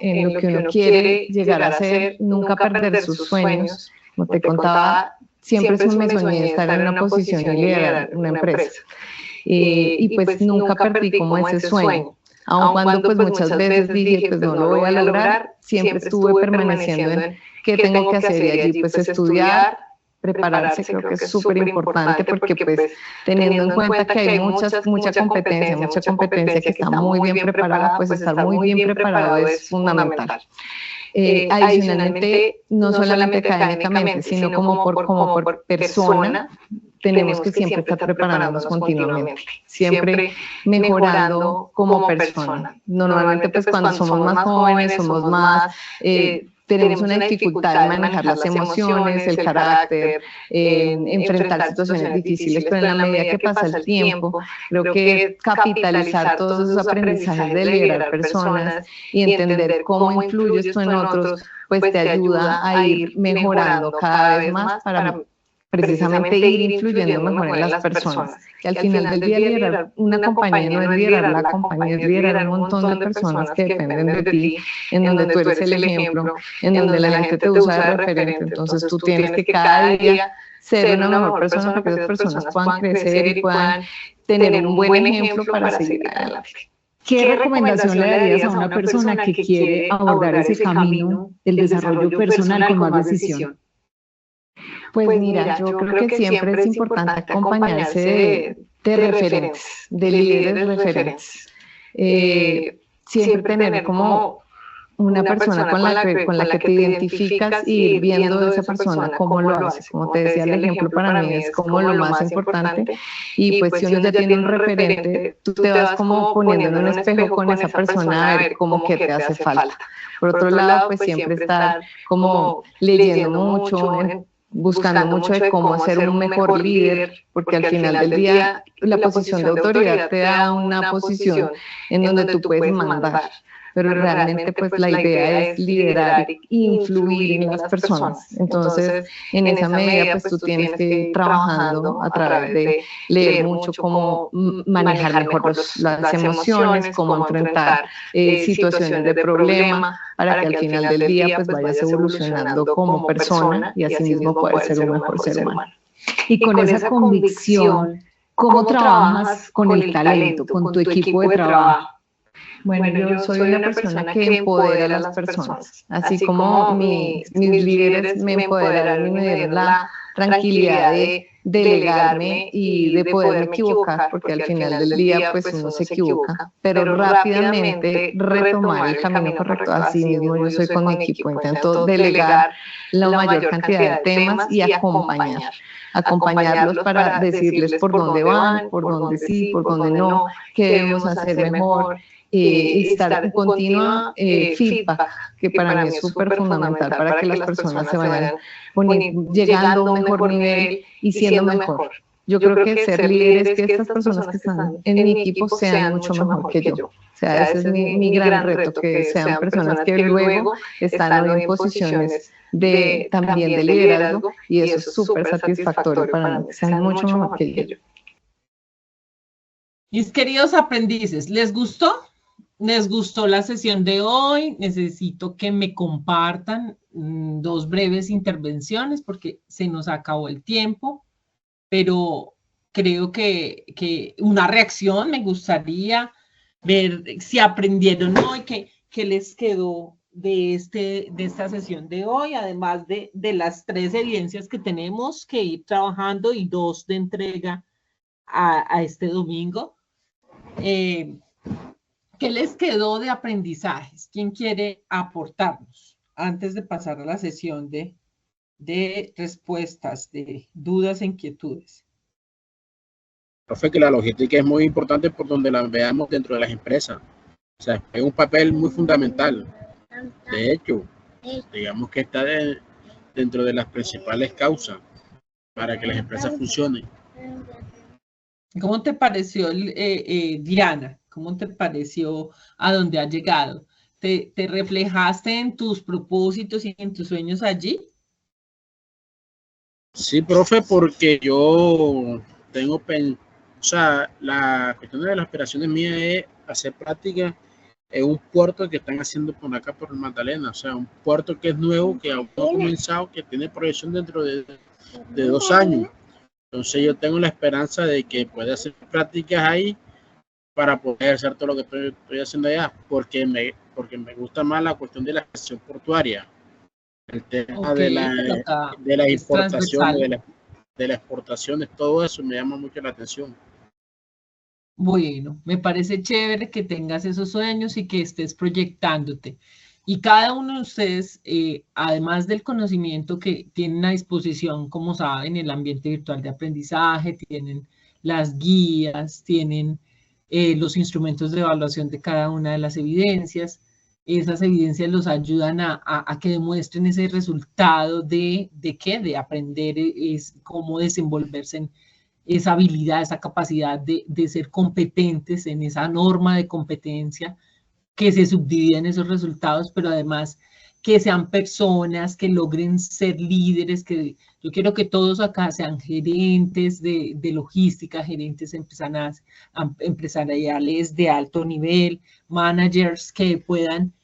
[SPEAKER 6] quiere llegar a ser, nunca perder sus sueños. Como te contaba, siempre me soñé estar en una posición y liderar una empresa. Y pues nunca perdí como ese sueño. Aun cuando pues muchas veces dije, pues no lo voy a lograr, siempre estuve permaneciendo en qué tengo que hacer, y allí pues estudiar, prepararse. Creo que es súper importante porque pues teniendo en cuenta que hay mucha competencia que está muy bien preparada, pues estar muy bien preparado es fundamental. Adicionalmente, no solamente académicamente, sino como por persona, tenemos que siempre estar preparándonos continuamente, siempre mejorando como persona. Normalmente pues cuando somos más jóvenes, somos más... tenemos una dificultad en manejar las emociones, el carácter, enfrentar situaciones difíciles, pero en la medida que pasa el tiempo, creo que capitalizar todos esos aprendizajes de liderar personas y entender cómo influye esto en otros, pues te ayuda a ir mejorando cada vez más para precisamente ir influyendo mejor en las personas. Que al final del día liderar una compañía no es liderar la compañía, es liderar un montón de personas que dependen de ti, en donde tú eres el ejemplo, en donde la gente te usa de referente. Entonces tú tienes que cada día ser una mejor persona para que esas personas puedan crecer y puedan tener un buen ejemplo para seguir adelante.
[SPEAKER 7] ¿Qué recomendación le darías a una persona que quiere abordar ese camino del desarrollo personal con más decisión?
[SPEAKER 6] Pues mira, yo creo que siempre es importante acompañarse de referentes, de líderes referentes. Siempre tener como una persona con la que te identificas y ir viendo de esa persona cómo lo hace. Como te decía, el ejemplo para mí es como lo más importante. Y pues si uno ya tiene un referente, tú te vas como poniendo en un espejo con esa persona a ver cómo que te hace falta. Por otro lado, pues siempre estar como leyendo mucho, buscando mucho de cómo ser un mejor líder, porque al final del día la posición de autoridad te da una posición en donde tú puedes mandar, pero realmente pues la idea es liderar e influir en las personas. Entonces, en esa medida pues tú tienes que ir trabajando a través de leer mucho cómo manejar mejor las emociones, cómo enfrentar situaciones de problema, para que al final del día pues vayas evolucionando como persona y asimismo poder ser un mejor ser humano.
[SPEAKER 7] Y con esa convicción, ¿cómo trabajas con el talento, con tu equipo de trabajo?
[SPEAKER 6] Bueno, yo soy una persona que empodera a las personas, así como mis líderes me empoderaron y me dieron la tranquilidad de delegarme y de poderme equivocar, porque al final del día pues uno se equivoca, pero rápidamente retomar el camino correcto. Así mismo yo soy con mi equipo, intento delegar la mayor cantidad de temas y acompañarlos para decirles por dónde van, por dónde sí, por dónde no, qué debemos hacer mejor. Estar en continua feedback, que para mí es súper fundamental para que las personas se vayan llegando a un mejor nivel y siendo mejor. Yo creo que ser líder es que estas personas que están en mi equipo sean mucho mejor que yo. O sea, ese es mi gran reto, que sean personas que luego están hoy en posiciones también de liderazgo, y eso es súper satisfactorio para mí, que sean mucho mejor que yo.
[SPEAKER 1] Mis queridos aprendices, ¿les gustó? ¿Les gustó la sesión de hoy? Necesito que me compartan 2 breves intervenciones porque se nos acabó el tiempo, pero creo que una reacción me gustaría ver si aprendieron hoy, qué les quedó de esta sesión de hoy, además de las 3 evidencias que tenemos que ir trabajando y 2 de entrega a este domingo. ¿Qué les quedó de aprendizajes? ¿Quién quiere aportarnos antes de pasar a la sesión de respuestas, de dudas e inquietudes?
[SPEAKER 5] Profe, que la logística es muy importante por donde la veamos dentro de las empresas. O sea, es un papel muy fundamental. De hecho, digamos que está dentro de las principales causas para que las empresas funcionen.
[SPEAKER 1] ¿Cómo te pareció, Diana? ¿Cómo te pareció a dónde has llegado? ¿Te reflejaste en tus propósitos y en tus sueños allí?
[SPEAKER 5] Sí, profe, porque yo tengo, o sea, la cuestión de las aspiraciones mías es hacer práctica en un puerto que están haciendo por acá, por el Magdalena. O sea, un puerto que es nuevo, que aún no ha comenzado, que tiene proyección dentro de 2 años. Entonces yo tengo la esperanza de que pueda hacer prácticas ahí para poder hacer todo lo que estoy haciendo allá, porque me gusta más la cuestión de la gestión portuaria, el tema de las importaciones, de las exportaciones, todo eso me llama mucho la atención.
[SPEAKER 1] Bueno, me parece chévere que tengas esos sueños y que estés proyectándote. Y cada uno de ustedes, además del conocimiento que tienen a disposición, como saben, el ambiente virtual de aprendizaje, tienen las guías, tienen los instrumentos de evaluación de cada una de las evidencias. Esas evidencias los ayudan a que demuestren ese resultado de aprender cómo desenvolverse en esa habilidad, esa capacidad de ser competentes en esa norma de competencia que se subdivide en esos resultados, pero además que sean personas que logren ser líderes, que yo quiero que todos acá sean gerentes de logística, gerentes empresariales de alto nivel, managers que puedan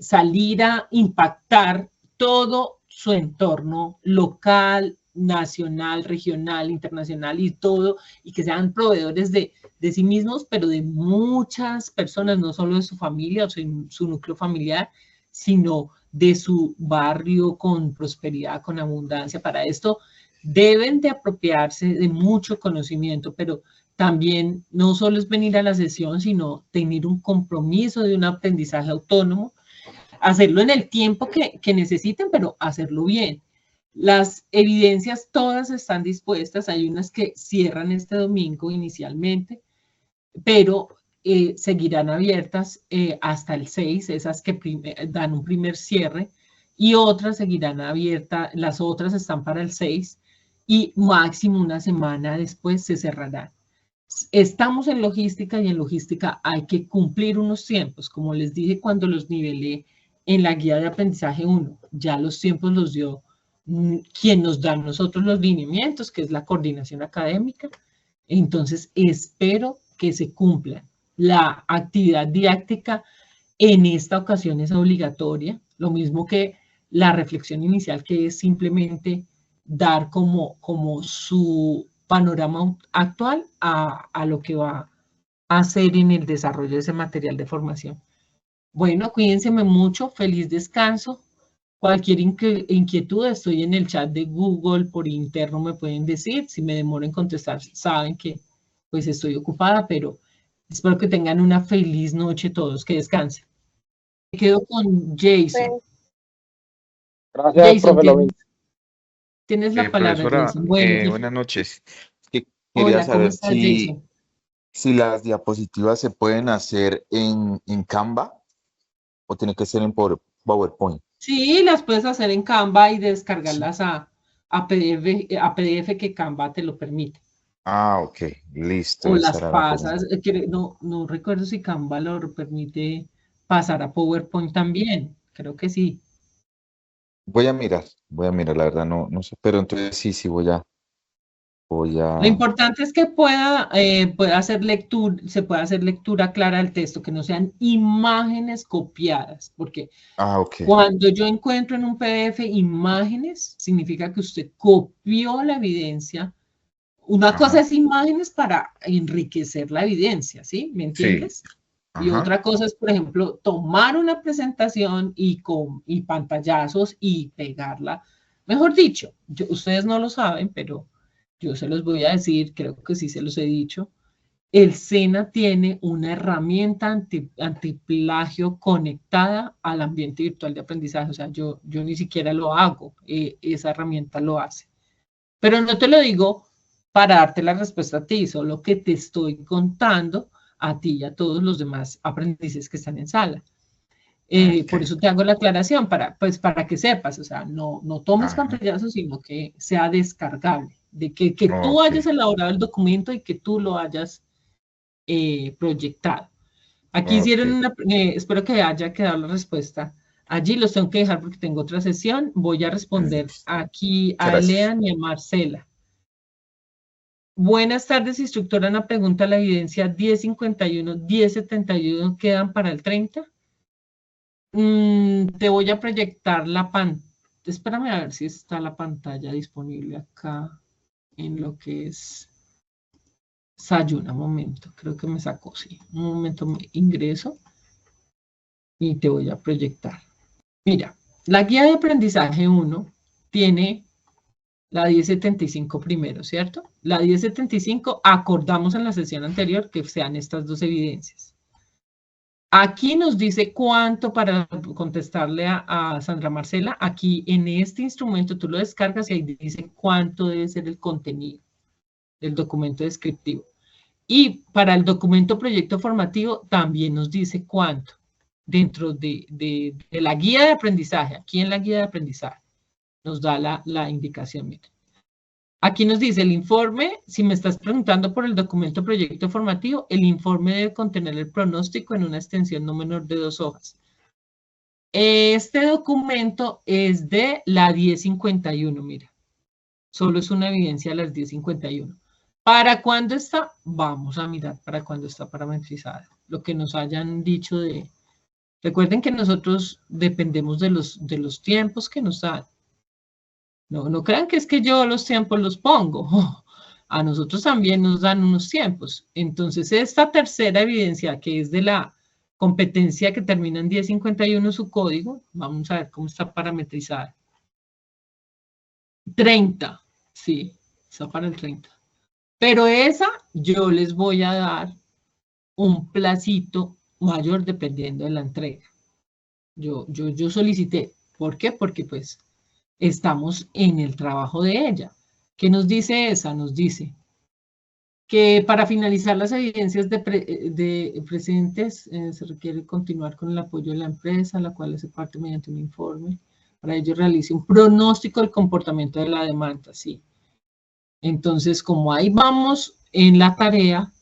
[SPEAKER 1] salir a impactar todo su entorno local, nacional, regional, internacional y todo, y que sean proveedores de sí mismos, pero de muchas personas, no solo de su familia o su núcleo familiar, sino de su barrio con prosperidad, con abundancia. Para esto deben de apropiarse de mucho conocimiento, pero también no solo es venir a la sesión, sino tener un compromiso de un aprendizaje autónomo, hacerlo en el tiempo que necesiten, pero hacerlo bien. Las evidencias todas están dispuestas, hay unas que cierran este domingo inicialmente, pero seguirán abiertas hasta el 6, esas que dan un primer cierre, y otras seguirán abiertas, las otras están para el 6, y máximo una semana después se cerrarán. Estamos en logística y en logística hay que cumplir unos tiempos, como les dije cuando los nivelé en la guía de aprendizaje 1, ya los tiempos los dio quien nos da a nosotros los lineamientos, que es la coordinación académica. Entonces espero que se cumplan. La actividad didáctica en esta ocasión es obligatoria, lo mismo que la reflexión inicial, que es simplemente dar como su panorama actual a lo que va a hacer en el desarrollo de ese material de formación. Bueno, cuídense mucho, feliz descanso. Cualquier inquietud, estoy en el chat de Google, por interno me pueden decir. Si me demoro en contestar, saben que pues estoy ocupada, pero espero que tengan una feliz noche todos, que descansen. Me quedo con Jason.
[SPEAKER 8] Gracias, profe Lovín.
[SPEAKER 1] Tienes la palabra, Jason.
[SPEAKER 9] Buenas noches. Quería saber si las diapositivas se pueden hacer en Canva o tiene que ser en PowerPoint.
[SPEAKER 1] Sí, las puedes hacer en Canva y descargarlas a PDF que Canva te lo permite.
[SPEAKER 9] Ah, ok, listo.
[SPEAKER 1] O las pasas, no recuerdo si Canva lo permite pasar a PowerPoint también, creo que sí.
[SPEAKER 9] Voy a mirar, la verdad no sé, pero entonces sí voy a...
[SPEAKER 1] Lo importante es que se pueda hacer lectura clara del texto, que no sean imágenes copiadas, porque cuando yo encuentro en un PDF imágenes, significa que usted copió la evidencia. Una cosa es imágenes para enriquecer la evidencia, ¿sí? ¿Me entiendes? Sí. Y otra cosa es, por ejemplo, tomar una presentación y pantallazos y pegarla. Mejor dicho, ustedes no lo saben, pero yo se los voy a decir, creo que sí se los he dicho. El SENA tiene una herramienta antiplagio conectada al ambiente virtual de aprendizaje. O sea, yo ni siquiera lo hago, esa herramienta lo hace. Pero no te lo digo para darte la respuesta a ti, solo que te estoy contando a ti y a todos los demás aprendices que están en sala. Por eso te hago la aclaración, para que sepas, o sea, no tomes pantallazos, sino que sea descargable, de que tú hayas elaborado el documento y que tú lo hayas proyectado. Aquí hicieron espero que haya quedado la respuesta. Allí los tengo que dejar porque tengo otra sesión. Voy a responder aquí a Lean y a Marcela. Buenas tardes, instructora. Una pregunta: ¿la evidencia 1051, 1071 quedan para el 30? Te voy a proyectar la pantalla. Espérame a ver si está la pantalla disponible acá en lo que es Sayuna. Un momento, creo que me sacó, sí. Un momento, me ingreso y te voy a proyectar. Mira, la guía de aprendizaje 1 tiene la 1075 primero, ¿cierto? La 1075 acordamos en la sesión anterior que sean estas dos evidencias. Aquí nos dice cuánto, para contestarle a Sandra Marcela, aquí en este instrumento tú lo descargas y ahí dice cuánto debe ser el contenido del documento descriptivo. Y para el documento proyecto formativo también nos dice cuánto dentro de la guía de aprendizaje. Aquí en la guía de aprendizaje nos da la indicación. Mira. Aquí nos dice el informe, si me estás preguntando por el documento proyecto formativo, el informe debe contener el pronóstico en una extensión no menor de 2 hojas. Este documento es de la 1051, mira. Solo es una evidencia de las 1051. ¿Para cuándo está? Vamos a mirar para cuándo está parametrizada. Lo que nos hayan dicho de... Recuerden que nosotros dependemos de los tiempos que nos dan. No crean que es que yo los tiempos los pongo. A nosotros también nos dan unos tiempos. Entonces, esta tercera evidencia, que es de la competencia que termina en 1051 su código, vamos a ver cómo está parametrizada. 30. Sí, está para el 30. Pero esa yo les voy a dar un placito mayor dependiendo de la entrega. Yo solicité. ¿Por qué? Porque pues estamos en el trabajo de ella. ¿Qué nos dice esa? Nos dice que para finalizar las evidencias de presentes se requiere continuar con el apoyo de la empresa, la cual se parte mediante un informe. Para ello realice un pronóstico del comportamiento de la demanda, sí. Entonces, como ahí vamos en la tarea,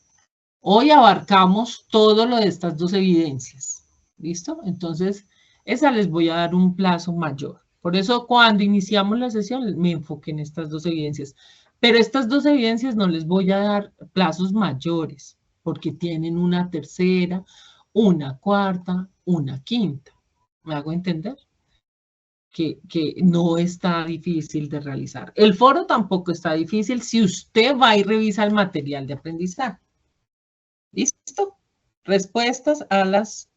[SPEAKER 1] hoy abarcamos todo lo de estas dos evidencias. ¿Listo? Entonces, esa les voy a dar un plazo mayor. Por eso, cuando iniciamos la sesión, me enfoqué en estas dos evidencias. Pero estas dos evidencias no les voy a dar plazos mayores, porque tienen una tercera, una cuarta, una quinta. ¿Me hago entender? Que no está difícil de realizar. El foro tampoco está difícil si usted va y revisa el material de aprendizaje. ¿Listo? Respuestas a las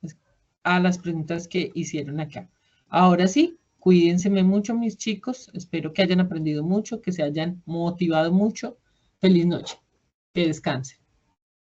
[SPEAKER 1] preguntas que hicieron acá. Ahora sí, cuídense mucho, mis chicos. Espero que hayan aprendido mucho, que se hayan motivado mucho. Feliz noche. Que descansen.